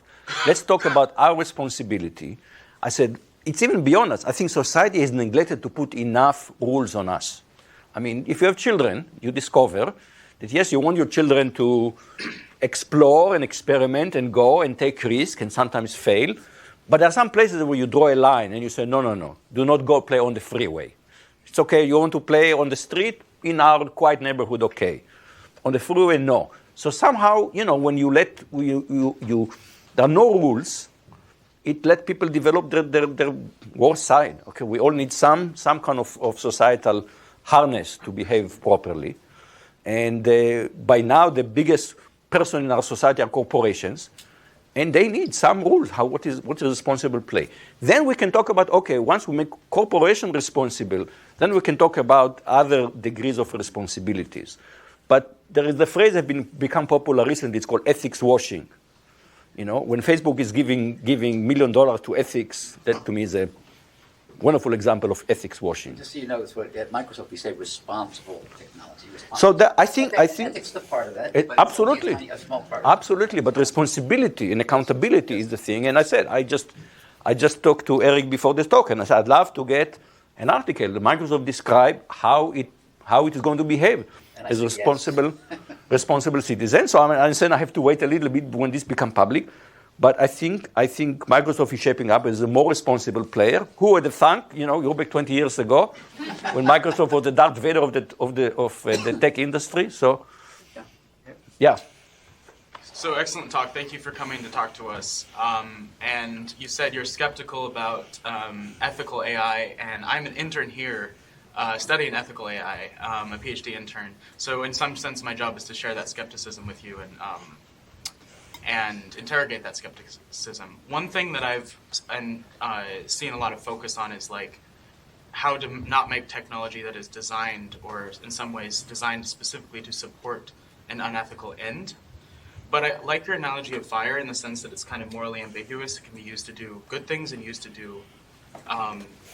Let's talk about our responsibility. I said, it's even beyond us. I think society has neglected to put enough rules on us. I mean, if you have children, you discover that, yes, you want your children to explore and experiment and go and take risks and sometimes fail. But there are some places where you draw a line and you say, no, do not go play on the freeway. It's okay, you want to play on the street in our quiet neighborhood, okay. On the freeway, no. So somehow, when you let, there are no rules, it let people develop their worst side. Okay, we all need some kind of societal harness to behave properly. And by now, the biggest person in our society are corporations, and they need some rules. What is responsible play? Then we can talk about, okay, once we make corporation responsible, then we can talk about other degrees of responsibilities. But there is the phrase that become popular recently. It's called ethics washing. When Facebook is giving $1 million to ethics, that to me is a wonderful example of ethics washing. Just so you know, it's what at Microsoft we say responsible technology. So I think ethics is the part of that. Absolutely, a small part. Absolutely. But responsibility and accountability is the thing. And I said, I just talked to Eric before this talk, and I said I'd love to get an article. Microsoft describe how it is going to behave as responsible citizen. So I said I have to wait a little bit when this become public. But I think Microsoft is shaping up as a more responsible player. Who would have thunk? Go back 20 years ago, when Microsoft was the Darth Vader of the tech industry. So, yeah. So excellent talk. Thank you for coming to talk to us. And you said you're skeptical about ethical AI, and I'm an intern here studying ethical AI, a PhD intern. So in some sense, my job is to share that skepticism with you and interrogate that skepticism. One thing that I've seen a lot of focus on is like how to not make technology that is designed, or in some ways designed specifically to support an unethical end. But I like your analogy of fire in the sense that it's kind of morally ambiguous. It can be used to do good things and used to do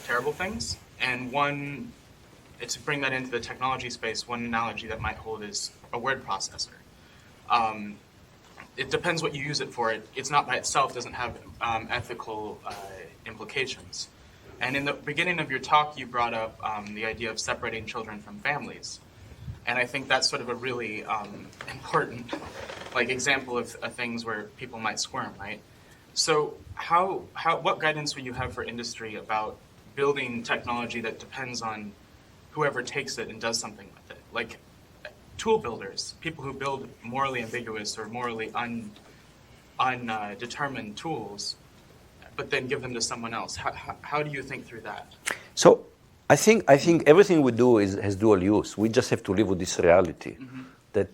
terrible things. And to bring that into the technology space, one analogy that might hold is a word processor. It depends what you use it for. It's not by itself, doesn't have ethical implications. And in the beginning of your talk, you brought up the idea of separating children from families. And I think that's sort of a really important example of things where people might squirm, right? So what guidance will you have for industry about building technology that depends on whoever takes it and does something with it? Like tool builders, people who build morally ambiguous or morally undetermined tools, but then give them to someone else. How do you think through that? So I think everything we do has dual use. We just have to live with this reality that,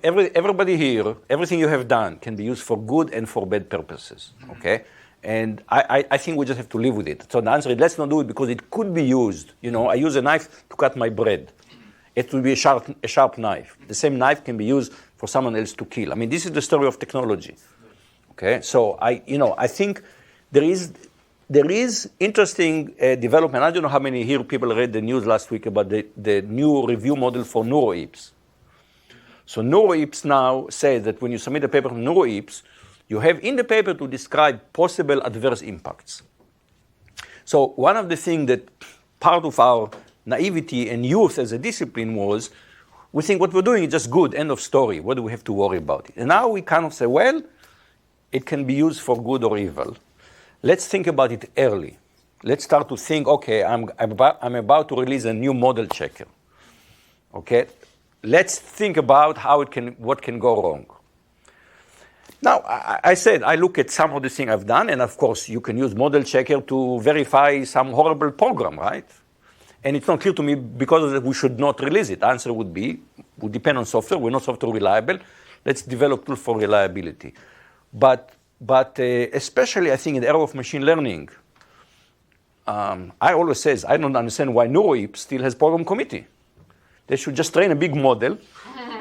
everybody here, everything you have done can be used for good and for bad purposes, okay? And I think we just have to live with it. So the answer is, let's not do it because it could be used. I use a knife to cut my bread. It will be a sharp knife. The same knife can be used for someone else to kill. I mean, this is the story of technology. Okay, so I think there is interesting development. I don't know how many here people read the news last week about the new review model for NeuroIPS. So NeuroIPS now says that when you submit a paper to NeuroIPS, you have in the paper to describe possible adverse impacts. So one of the things that part of our naivety and youth as a discipline was, we think what we're doing is just good, end of story. What do we have to worry about it? And now we kind of say, well, it can be used for good or evil. Let's think about it early. Let's start to think, okay, I'm about to release a new model checker. Okay, let's think about what can go wrong. Now, I said I look at some of the things I've done, and of course, you can use model checker to verify some horrible program, right? And it's not clear to me because of that we should not release it. The answer would depend on software. We're not software reliable. Let's develop tools for reliability. But especially, I think, in the era of machine learning, I always say, I don't understand why NeuroIPS still has program committee. They should just train a big model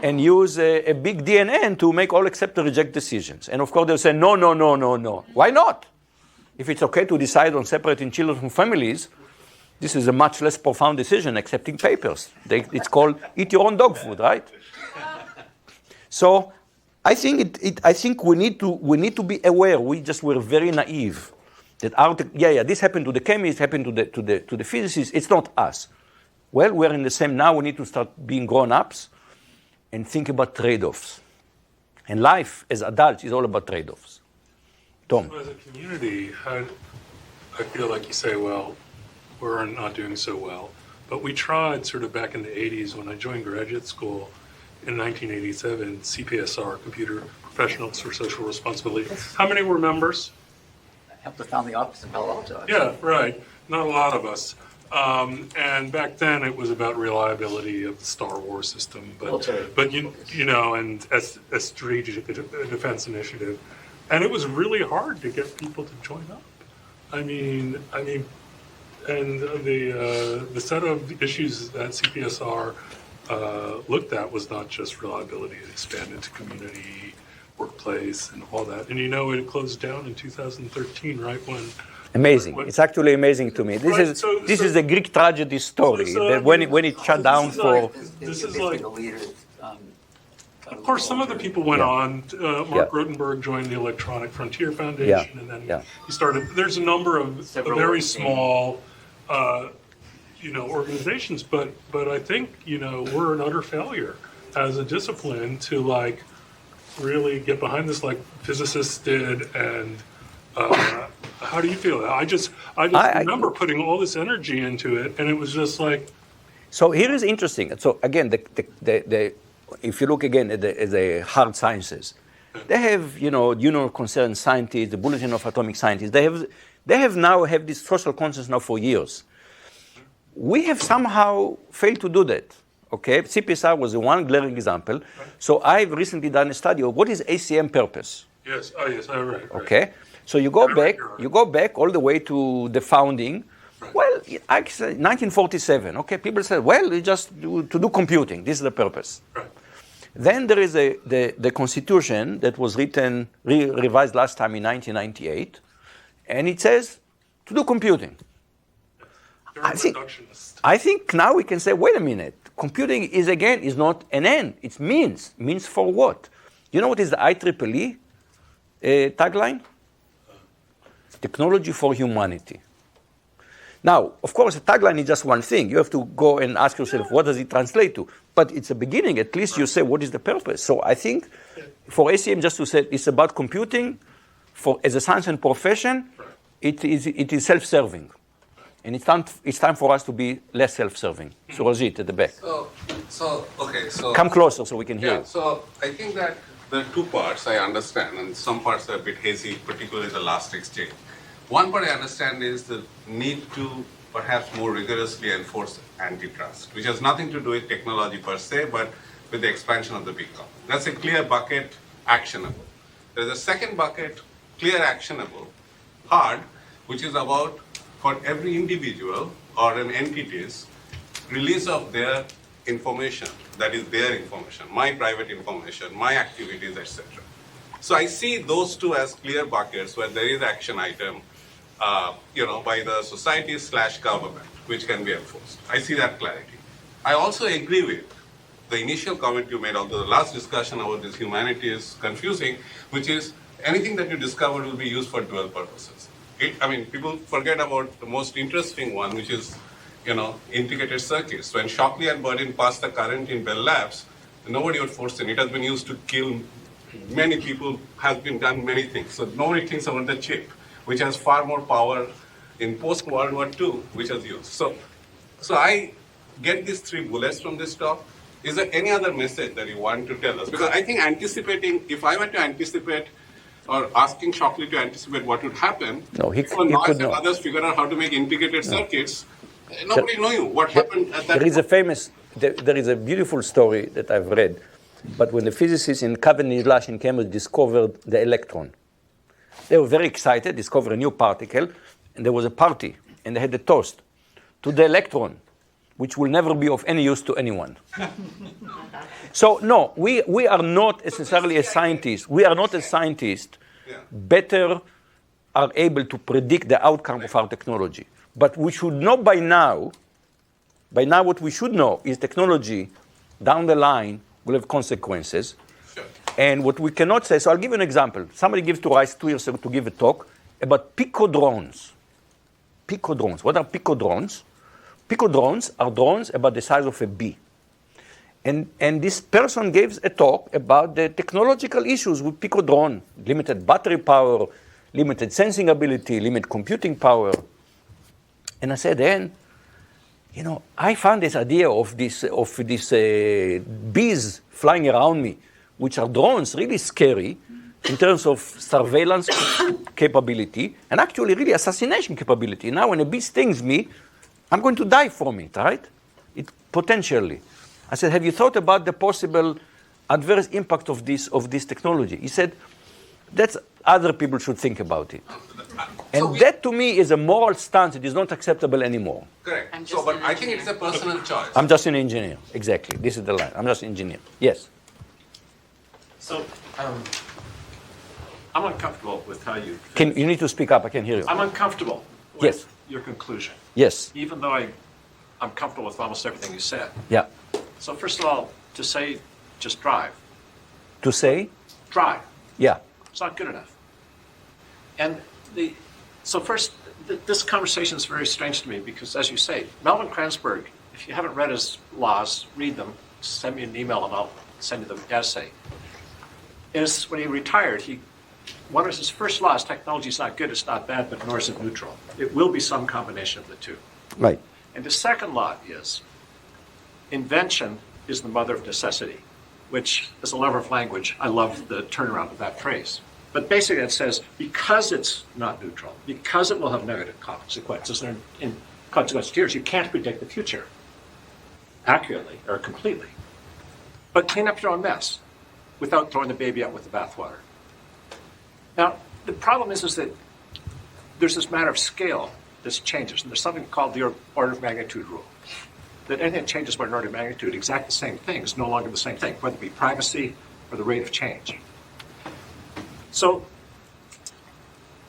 and use a big DNN to make all accept or reject decisions. And of course, they'll say, no. Why not? If it's okay to decide on separating children from families, this is a much less profound decision, accepting papers. It's called eat your own dog food, right? So I think we need to be aware. We were very naive that this happened to the chemists, happened to the physicists. It's not us. Well, we're in the same now. We need to start being grown-ups and think about trade-offs. And life as adults is all about trade-offs. Tom. So as a community, I feel like you say, well, we're not doing so well. But we tried sort of back in the 80s when I joined graduate school in 1987, CPSR, Computer Professionals for Social Responsibility. How many were members? I helped to found the office in Palo Alto. Actually. Yeah, right. Not a lot of us. And back then it was about reliability of the Star Wars system, but you know, and a strategic defense initiative, and it was really hard to get people to join up. I mean, and the set of issues that CPSR looked at was not just reliability; it expanded to community, workplace, and all that. And you know, it closed down in 2013, right when. Amazing. It's actually amazing to me. This is a Greek tragedy story. That when it shut down for. This is like. Of course, some of the people went on. Mark Rotenberg joined the Electronic Frontier Foundation, and then he started. There's a number of very small, organizations, but I think we're an utter failure as a discipline to really get behind this like physicists did and. How do you feel? I just remember putting all this energy into it, and it was just like. So here is interesting. So again, if you look again at the hard sciences, they have concerned scientists, the Bulletin of Atomic Scientists. They have this social conscience now for years. We have somehow failed to do that. Okay, CPSR was the one glaring example. So I've recently done a study of what is ACM purpose. Yes. Oh, yes. Oh, right. Okay, so you go back all the way to the founding. Right. Well, actually, 1947. Okay, people said, well, it's just to do computing. This is the purpose. Right. Then there is the Constitution that was written, revised last time in 1998, and it says to do computing. I think now we can say, wait a minute, computing is not an end, it's means. Means for what? You know what is the IEEE tagline? Technology for humanity. Now, of course, a tagline is just one thing. You have to go and ask yourself, what does it translate to? But it's a beginning. At least you say, what is the purpose? So I think for ACM, just to say it's about computing as a science and profession, it is self-serving. And it's time for us to be less self-serving. So Rajit at the back. So Come closer so we can hear you. So I think that there are two parts I understand, and some parts are a bit hazy, particularly the last exchange. One part I understand is the need to perhaps more rigorously enforce antitrust, which has nothing to do with technology per se, but with the expansion of the big company. That's a clear bucket, actionable. There's a second bucket, clear, actionable, hard, which is about for every individual or an entity's release of their information, that is their information, my private information, my activities, etc. So I see those two as clear buckets where there is action item, by the society/government, which can be enforced. I see that clarity. I also agree with the initial comment you made, although the last discussion about this humanity is confusing, which is anything that you discover will be used for dual purposes. People forget about the most interesting one, which is, integrated circuits. When Shockley and Burdin passed the current in Bell Labs, nobody would force it. It has been used to kill many people, has been done many things. So nobody thinks about the chip, which has far more power in post-World War II, which was used. So I get these three bullets from this talk. Is there any other message that you want to tell us? Because I think if I were to anticipate or asking Shockley to anticipate what would happen, he could not. Others figure out how to make integrated circuits. Nobody knew what happened at that point. There is a beautiful story that I've read, but when the physicists in Cavendish in Cambridge discovered the electron, they were very excited, discovered a new particle, and there was a party, and they had a toast to the electron, which will never be of any use to anyone. So no, we are not necessarily a scientist. We are not a scientist. Better are able to predict the outcome of our technology. But we should know by now what we should know is technology down the line will have consequences. And what we cannot say, so I'll give you an example. Somebody gives to Rice 2 years ago to give a talk about pico drones. Pico drones. What are pico drones? Pico drones are drones about the size of a bee. And this person gives a talk about the technological issues with pico drone, limited battery power, limited sensing ability, limited computing power. And I said, then, I found this idea of these bees flying around me, which are drones, really scary in terms of surveillance capability and actually really assassination capability. Now, when a bee stings me, I'm going to die from it, right? Potentially. I said, have you thought about the possible adverse impact of this technology? He said, that's other people should think about it. And that to me is a moral stance. It is not acceptable anymore. Correct. But I think it's a personal choice. I'm just an engineer. Exactly. This is the line. I'm just an engineer. Yes. So I'm uncomfortable with how you... You need to speak up. I can hear you. I'm uncomfortable with Yes. your conclusion. Yes. Even though I'm comfortable with almost everything you said. Yeah. So first of all, to say just drive. To say? Drive. Yeah. It's not good enough. And this conversation is very strange to me because, as you say, Melvin Kranzberg, if you haven't read his laws, read them, send me an email and I'll send you the essay. When he retired, one of his first laws, technology is not good, it's not bad, but nor is it neutral. It will be some combination of the two. Right. And the second law is, invention is the mother of necessity, which, as a lover of language, I love the turnaround of that phrase. But basically it says, because it's not neutral, because it will have negative consequences and consequences to yours, you can't predict the future. accurately or completely. But clean up your own mess without throwing the baby out with the bathwater. Now, the problem is that there's this matter of scale that changes. And there's something called the order of magnitude rule. That anything that changes by an order of magnitude, exactly the same thing, is no longer the same thing, whether it be privacy or the rate of change. So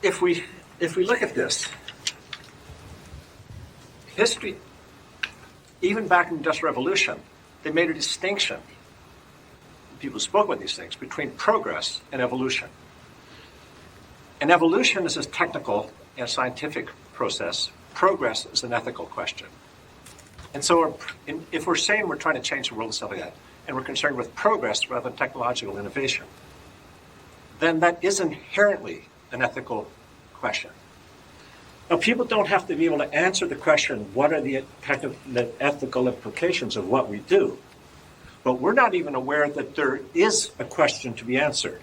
if we look at this, history, even back in the Industrial Revolution, they made a distinction, people spoke about these things, between progress and evolution. And evolution is a technical and scientific process. Progress is an ethical question. And so if we're saying we're trying to change the world and stuff like that, and we're concerned with progress rather than technological innovation, then that is inherently an ethical question. Now, people don't have to be able to answer the question, what are the ethical implications of what we do? But we're not even aware that there is a question to be answered.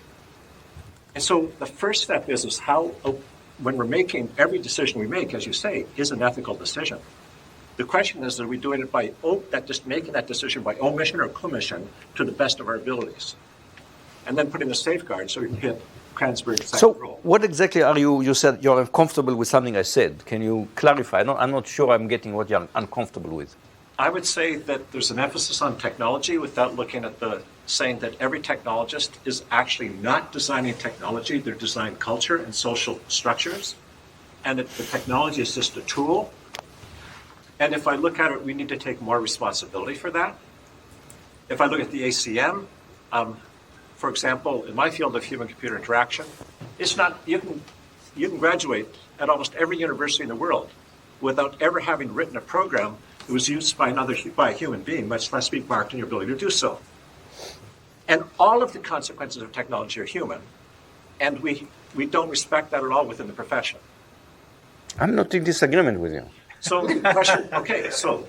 And so the first step is how, when we're making every decision we make, as you say, is an ethical decision. The question is, are we doing it by just making that decision by omission or commission to the best of our abilities? And then putting the safeguards so we can hit Kranzberg's second rule. What exactly are you said you're uncomfortable with something I said. Can you clarify? I'm not sure I'm getting what you're uncomfortable with. I would say that there's an emphasis on technology without looking at saying that every technologist is actually not designing technology, they're designing culture and social structures, and that the technology is just a tool. And if I look at it, we need to take more responsibility for that. If I look at the ACM, for example, in my field of human-computer interaction, it's not, you can graduate at almost every university in the world without ever having written a program that was used by a human being, much less be marked in your ability to do so. And all of the consequences of technology are human, and we don't respect that at all within the profession. I'm not in disagreement with you. So the question, okay, so...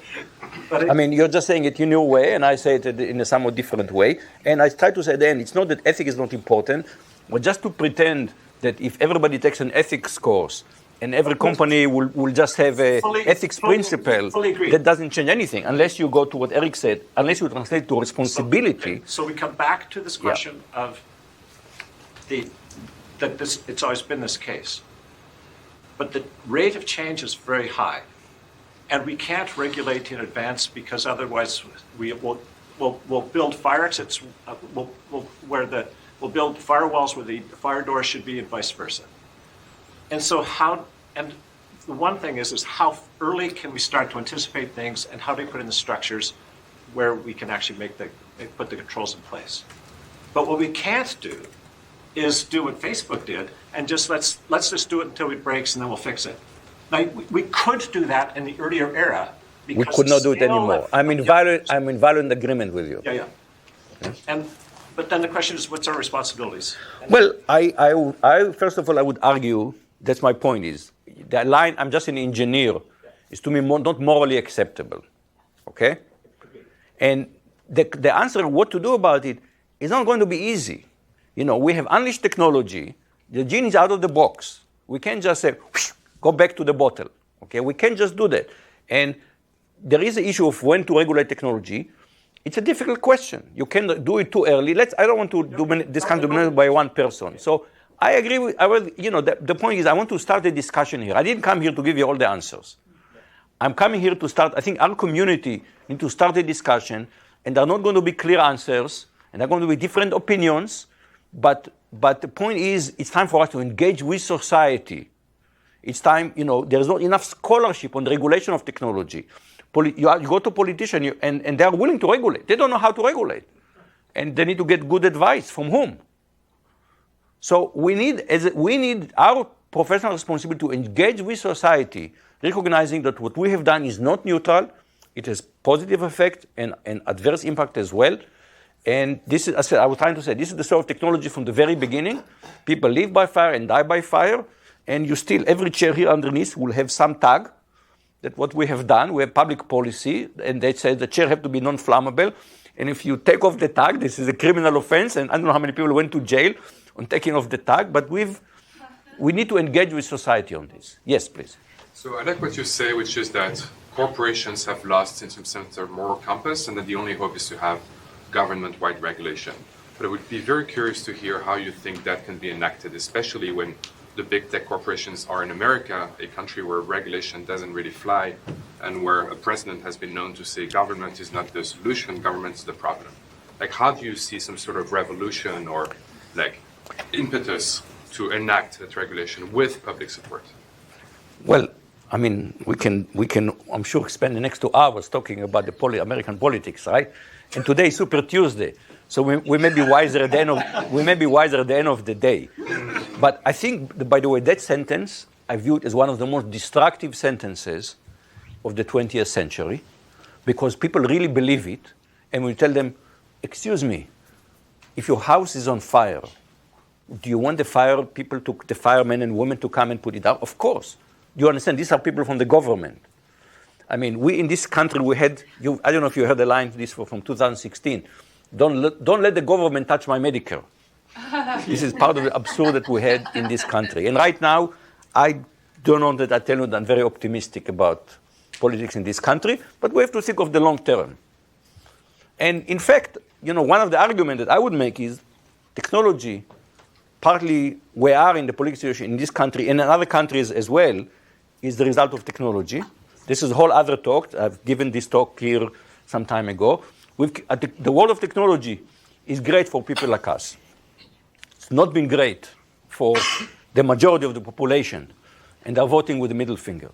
I mean, you're just saying it in your way, and I say it in a somewhat different way. And I try to say at the end, it's not that ethics is not important, but just to pretend that if everybody takes an ethics course and every company will just have a ethics principle, that doesn't change anything, unless you go to what Eric said, unless you translate to responsibility. So we come back to this question of it's always been this case. But the rate of change is very high. And we can't regulate in advance because otherwise we'll build fire exits, we'll build firewalls where the fire doors should be and vice versa. And so and the one thing is how early can we start to anticipate things and how do we put in the structures where we can actually put the controls in place. But what we can't do is do what Facebook did and just let's just do it until it breaks and then we'll fix it. Now, we could do that in the earlier era. We could not do it anymore. I'm in violent agreement with you. Yeah. Okay. But then the question is, what's our responsibilities? Well, I first of all, I would argue, that's my point is, the line, I'm just an engineer, is to me not morally acceptable. Okay? And the answer, what to do about it, is not going to be easy. You know, we have unleashed technology. The genie is out of the box. We can't just say, whoosh, go back to the bottle. Okay, we can't just do that. And there is an issue of when to regulate technology. It's a difficult question. You cannot do it too early. I don't want to do this kind of dominated by one person. So I agree with, the point is I want to start a discussion here. I didn't come here to give you all the answers. I'm coming here to start, I think our community need to start a discussion, and there are not going to be clear answers, and there are going to be different opinions, but the point is it's time for us to engage with society. It's time, there's not enough scholarship on the regulation of technology. You go to politicians and they are willing to regulate. They don't know how to regulate. And they need to get good advice from whom? So we need our professional responsibility to engage with society, recognizing that what we have done is not neutral. It has positive effect and adverse impact as well. And this is, as I was trying to say, this is the story of technology from the very beginning. People live by fire and die by fire. And every chair here underneath will have some tag that what we have done. We have public policy, and they say the chair have to be non-flammable. And if you take off the tag, this is a criminal offense, and I don't know how many people went to jail on taking off the tag, but we need to engage with society on this. Yes, please. So I like what you say, which is that corporations have lost in some sense their moral compass, and that the only hope is to have government-wide regulation. But I would be very curious to hear how you think that can be enacted, especially when the big tech corporations are in America, a country where regulation doesn't really fly, and where a president has been known to say government is not the solution, government is the problem. Like, how do you see some sort of revolution or like impetus to enact that regulation with public support? Well, I mean, we can, I'm sure, spend the next 2 hours talking about the American politics, right? And today is Super Tuesday, so we may be wiser at the end of the day. But I think, by the way, that sentence I view it as one of the most destructive sentences of the 20th century, because people really believe it, and we tell them, excuse me, if your house is on fire, do you want the firemen and women to come and put it out? Of course. Do you understand? These are people from the government. I mean, we in this country, we had, I don't know if you heard the line, this from 2016, don't let the government touch my Medicare. This is part of the absurd that we had in this country. And right now, I don't know that I tell you that I'm very optimistic about politics in this country, but we have to think of the long term. And in fact, one of the arguments that I would make is technology, partly we are in the political situation in this country and in other countries as well, is the result of technology. This is a whole other talk. I've given this talk here some time ago. The world of technology is great for people like us. It's not been great for the majority of the population, and they're voting with the middle finger.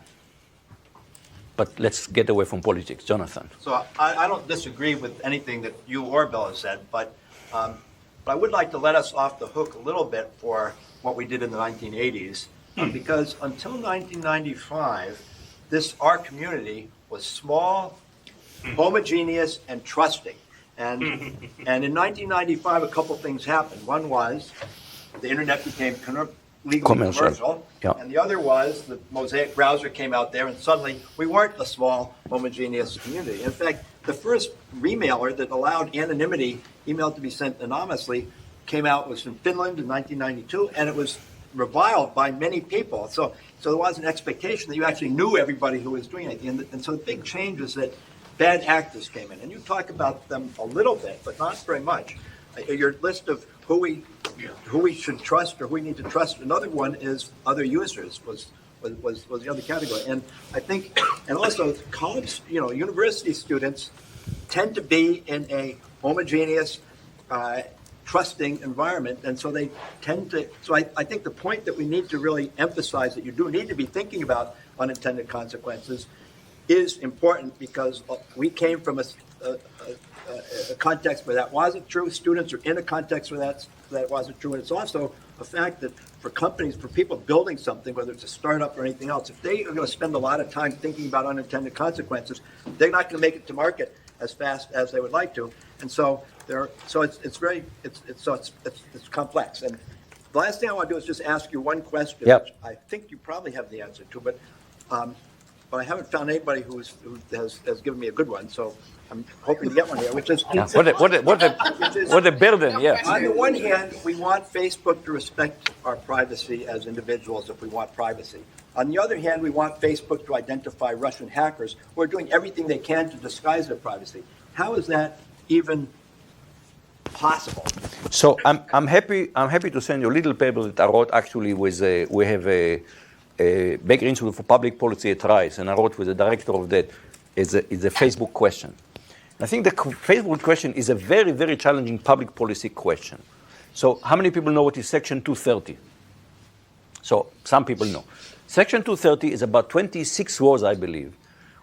But let's get away from politics. Jonathan. So I don't disagree with anything that you or Bill has said, but I would like to let us off the hook a little bit for what we did in the 1980s, because until 1995, our community was small, homogeneous, and trusting. And in 1995, a couple things happened. One was the internet became legally commercial, yeah. And the other was the Mosaic browser came out there, and suddenly we weren't a small, homogeneous community. In fact, the first remailer that allowed anonymity, email to be sent anonymously, was in Finland in 1992, and it was reviled by many people. So there was an expectation that you actually knew everybody who was doing it. And so the big change is that bad actors came in. And you talk about them a little bit, but not very much. Your list of who we should trust or who we need to trust. Another one is other users was the other category. And I think, and also college, university students tend to be in a homogeneous, trusting environment, and so they tend to. So I think the point that we need to really emphasize that you do need to be thinking about unintended consequences is important, because we came from a context where that wasn't true. Students are in a context where that wasn't true, and it's also a fact that for companies, for people building something, whether it's a startup or anything else, if they are going to spend a lot of time thinking about unintended consequences, they're not going to make it to market as fast as they would like to, and so it's complex. And the last thing I want to do is just ask you one question, which I think you probably have the answer to, but I haven't found anybody who has given me a good one. So I'm hoping to get one here, which is what a burden, yeah. On the one hand, we want Facebook to respect our privacy as individuals if we want privacy. On the other hand, we want Facebook to identify Russian hackers who are doing everything they can to disguise their privacy. How is that even possible? So I'm happy to send you a little paper that I wrote actually with we have a Baker Institute for Public Policy at Rice, and I wrote with the director of that. Is a Facebook question. I think the Facebook question is a very, very challenging public policy question. So how many people know what is Section 230? So some people know. Section 230 is about 26 laws, I believe,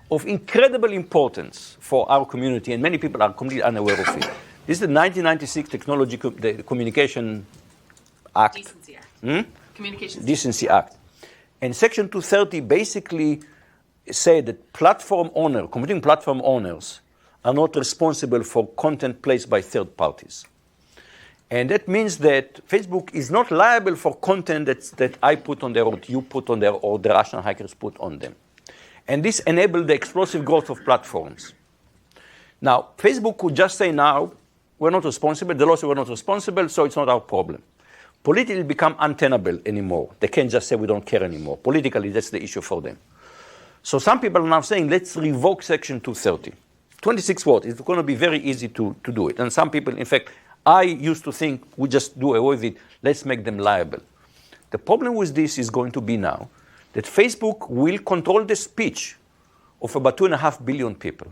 of incredible importance for our community, and many people are completely unaware of it. This is the 1996 the Communication Act. Decency Act. Communications Decency Act. And Section 230 basically said that computing platform owners are not responsible for content placed by third parties. And that means that Facebook is not liable for content that I put on there, or you put on there, or the Russian hackers put on them. And this enabled the explosive growth of platforms. Now, Facebook could just say now, we're not responsible, the law says we're not responsible, so it's not our problem. Politically, it become untenable anymore. They can't just say we don't care anymore. Politically, that's the issue for them. So some people are now saying, let's revoke Section 230. 26 words. It's going to be very easy to do it. And some people, in fact, I used to think we just do away with it. Let's make them liable. The problem with this is going to be now that Facebook will control the speech of about 2.5 billion people.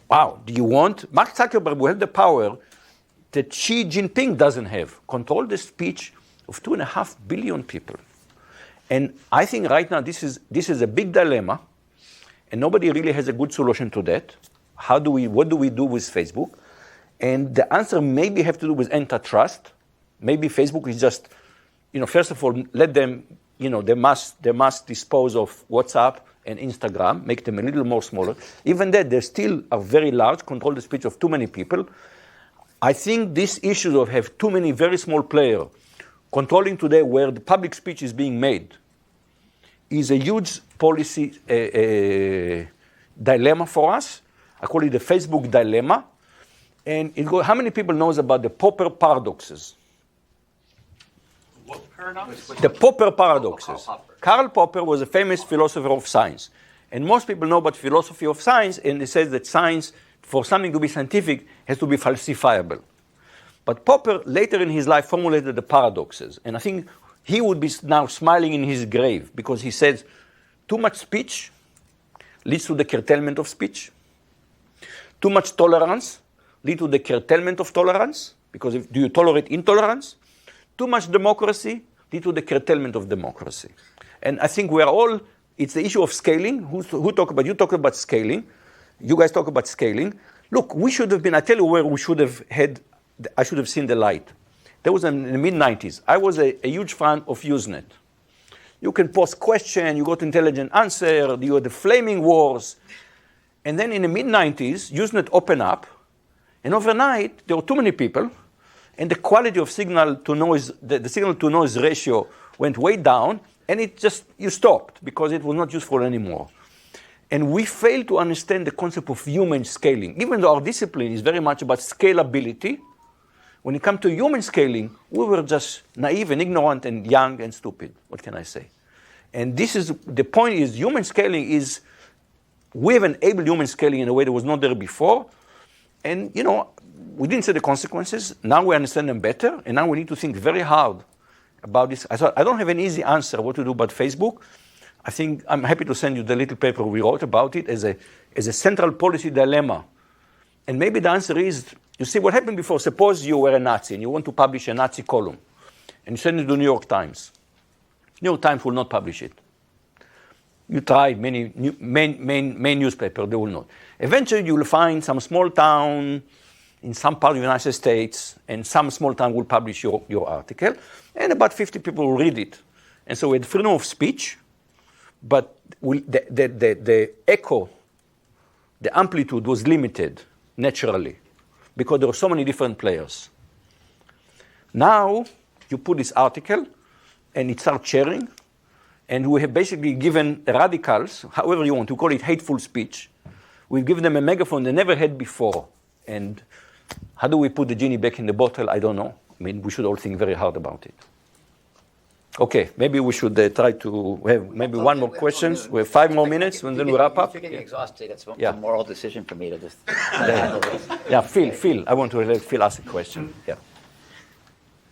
Wow, do you want? Mark Zuckerberg will have the power that Xi Jinping doesn't have. Control the speech of 2.5 billion people. And I think right now this is a big dilemma, and nobody really has a good solution to that. What do we do with Facebook? And the answer maybe have to do with antitrust. Maybe Facebook is just, first of all, let them, they must dispose of WhatsApp and Instagram, make them a little more smaller. Even that, they still are very large, control the speech of too many people. I think this issue of have too many very small players controlling today where the public speech is being made is a huge policy dilemma for us. I call it the Facebook dilemma. And how many people knows about the Popper paradoxes? What paradox? The Popper paradoxes. Karl Popper was a famous philosopher of science. And most people know about philosophy of science, and it says that science, for something to be scientific, has to be falsifiable. But Popper, later in his life, formulated the paradoxes. And I think he would be now smiling in his grave, because he says, too much speech leads to the curtailment of speech. Too much tolerance leads to the curtailment of tolerance, because do you tolerate intolerance? Too much democracy leads to the curtailment of democracy. And I think we are all, it's the issue of scaling. Who talk about? You talk about scaling. You guys talk about scaling. Look, we should have been, I tell you where we should have had, I should have seen the light. That was in the mid-90s. I was a huge fan of Usenet. You can post question, you got intelligent answer, you had the flaming wars. And then in the mid-90s, Usenet opened up, and overnight, there were too many people, and the quality of signal to noise, the signal to noise ratio went way down, and you stopped because it was not useful anymore. And we failed to understand the concept of human scaling. Even though our discipline is very much about scalability, when it comes to human scaling, we were just naive and ignorant and young and stupid. What can I say? And the point is, human scaling is, we have enabled human scaling in a way that was not there before. And, we didn't see the consequences. Now we understand them better. And now we need to think very hard about this. I don't have an easy answer what to do about Facebook. I think I'm happy to send you the little paper we wrote about it as a central policy dilemma. And maybe the answer is, you see what happened before. Suppose you were a Nazi and you want to publish a Nazi column. And you send it to the New York Times. New York Times will not publish it. You try many main newspaper, they will not. Eventually you will find some small town in some part of the United States, and some small town will publish your article, and about 50 people will read it. And so we had freedom of speech, but the echo, the amplitude was limited naturally, because there were so many different players. Now you put this article, and it starts sharing, and we have basically given radicals, however you want to call it, hateful speech. We've given them a megaphone they never had before. And how do we put the genie back in the bottle? I don't know. I mean, we should all think very hard about it. Okay, maybe we should try to have maybe one more questions. We have 5 more minutes, and then we wrap up. If you're getting exhausted, it's a moral decision for me to just handle this. Yeah, Phil. I want to let Phil ask a question. Yeah.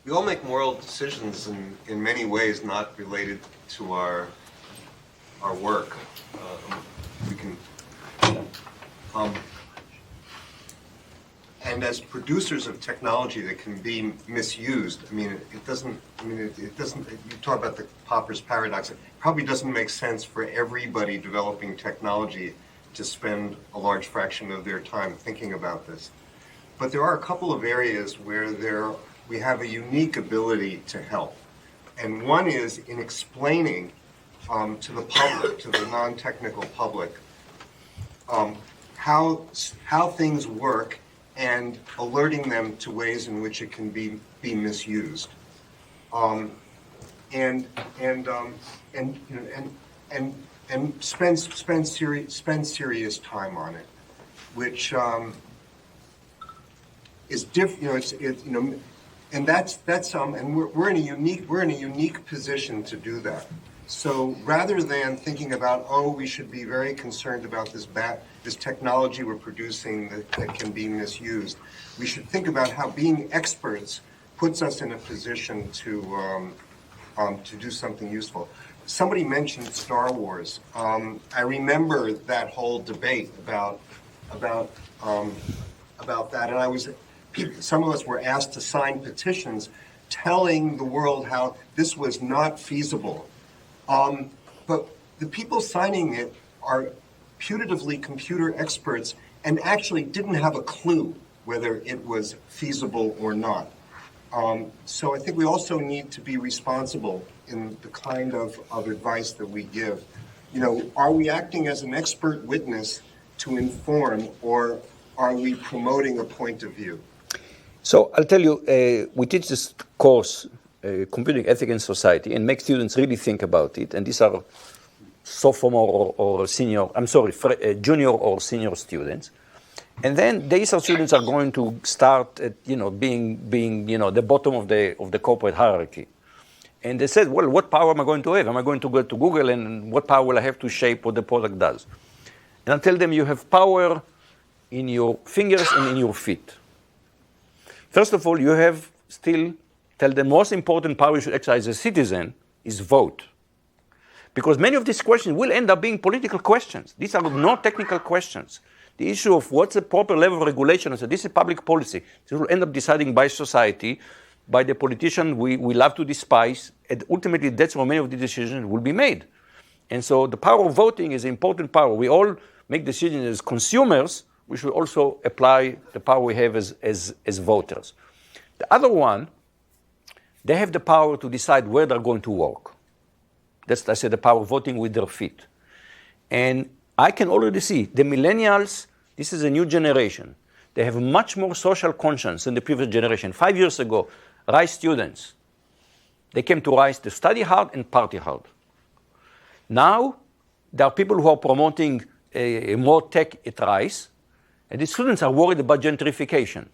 We all make moral decisions in many ways not related to our work. And as producers of technology that can be misused, you talk about the Popper's paradox, it probably doesn't make sense for everybody developing technology to spend a large fraction of their time thinking about this. But there are a couple of areas where we have a unique ability to help. And one is in explaining to the public, to the non-technical public, how things work, and alerting them to ways in which it can be misused, and spend serious time on it, which is different. And that's and we're in a unique position to do that. So rather than thinking about, oh, we should be very concerned about this technology we're producing that can be misused, we should think about how being experts puts us in a position to do something useful. Somebody mentioned Star Wars. I remember that whole debate about that, and some of us were asked to sign petitions telling the world how this was not feasible. But the people signing it are putatively computer experts and actually didn't have a clue whether it was feasible or not. So I think we also need to be responsible in the kind of advice that we give. You know, are we acting as an expert witness to inform, or are we promoting a point of view? So I'll tell you, we teach this course, Computing Ethics in Society, and make students really think about it. And these are sophomore or senior, junior or senior students. And then these students are going to start at, being the bottom of the corporate hierarchy. And they said, well, what power am I going to have? Am I going to go to Google, and what power will I have to shape what the product does? And I'll tell them you have power in your fingers and in your feet. First of all, you have tell the most important power you should exercise as a citizen is vote. Because many of these questions will end up being political questions. These are not technical questions. The issue of what's the proper level of regulation, so this is public policy. This will end up deciding by society, by the politician we love to despise, and ultimately that's where many of the decisions will be made. And so the power of voting is an important power. We all make decisions as consumers. We should also apply the power we have as voters. The other one, they have the power to decide where they're going to work. That's, I said, the power of voting with their feet. And I can already see the millennials, this is a new generation. They have much more social conscience than the previous generation. 5 years ago, Rice students, they came to Rice to study hard and party hard. Now, there are people who are promoting more tech at Rice, and the students are worried about gentrification.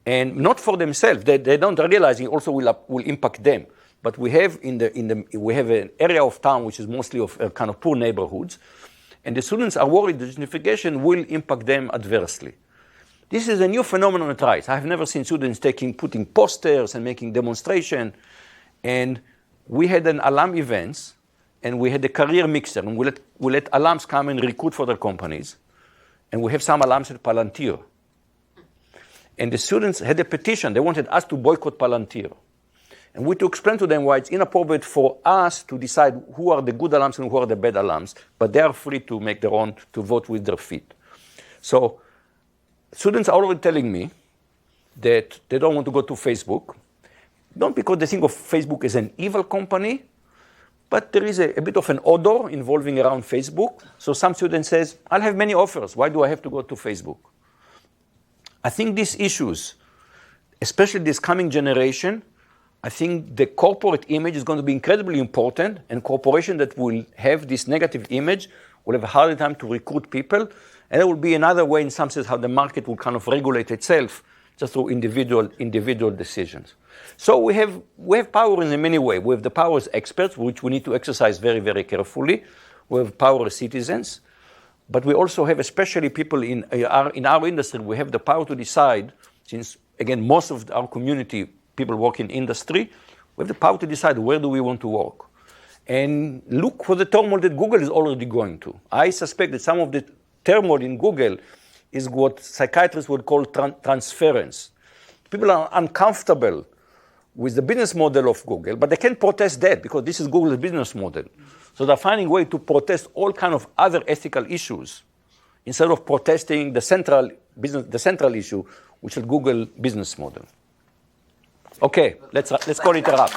And not for themselves, they don't realize it also will impact them. But we have we have an area of town which is mostly of kind of poor neighborhoods, and the students are worried that gentrification will impact them adversely. This is a new phenomenon at Rice. I have never seen students putting posters and making demonstration. And we had an alum events, and we had a career mixer, and we let alums come and recruit for their companies. And we have some alums at Palantir. And the students had a petition. They wanted us to boycott Palantir. And we had to explain to them why it's inappropriate for us to decide who are the good alums and who are the bad alums, but they are free to make their own, to vote with their feet. So students are already telling me that they don't want to go to Facebook, not because they think of Facebook as an evil company, but there is a bit of an odor involving around Facebook. So some student says, I'll have many offers. Why do I have to go to Facebook? I think these issues, especially this coming generation, I think the corporate image is going to be incredibly important, and corporations that will have this negative image will have a harder time to recruit people. And there will be another way, in some sense, how the market will kind of regulate itself just through individual decisions. So we have power in many ways. We have the power as experts, which we need to exercise very, very carefully. We have power as citizens. But we also have, especially people in our industry, we have the power to decide, since, again, most of our community, people work in industry, we have the power to decide where do we want to work. And look for the turmoil that Google is already going to. I suspect that some of the turmoil in Google is what psychiatrists would call transference. People are uncomfortable with the business model of Google, but they can't protest that because this is Google's business model. So they're finding a way to protest all kind of other ethical issues instead of protesting the central issue, which is Google business model. Okay, let's call it a wrap.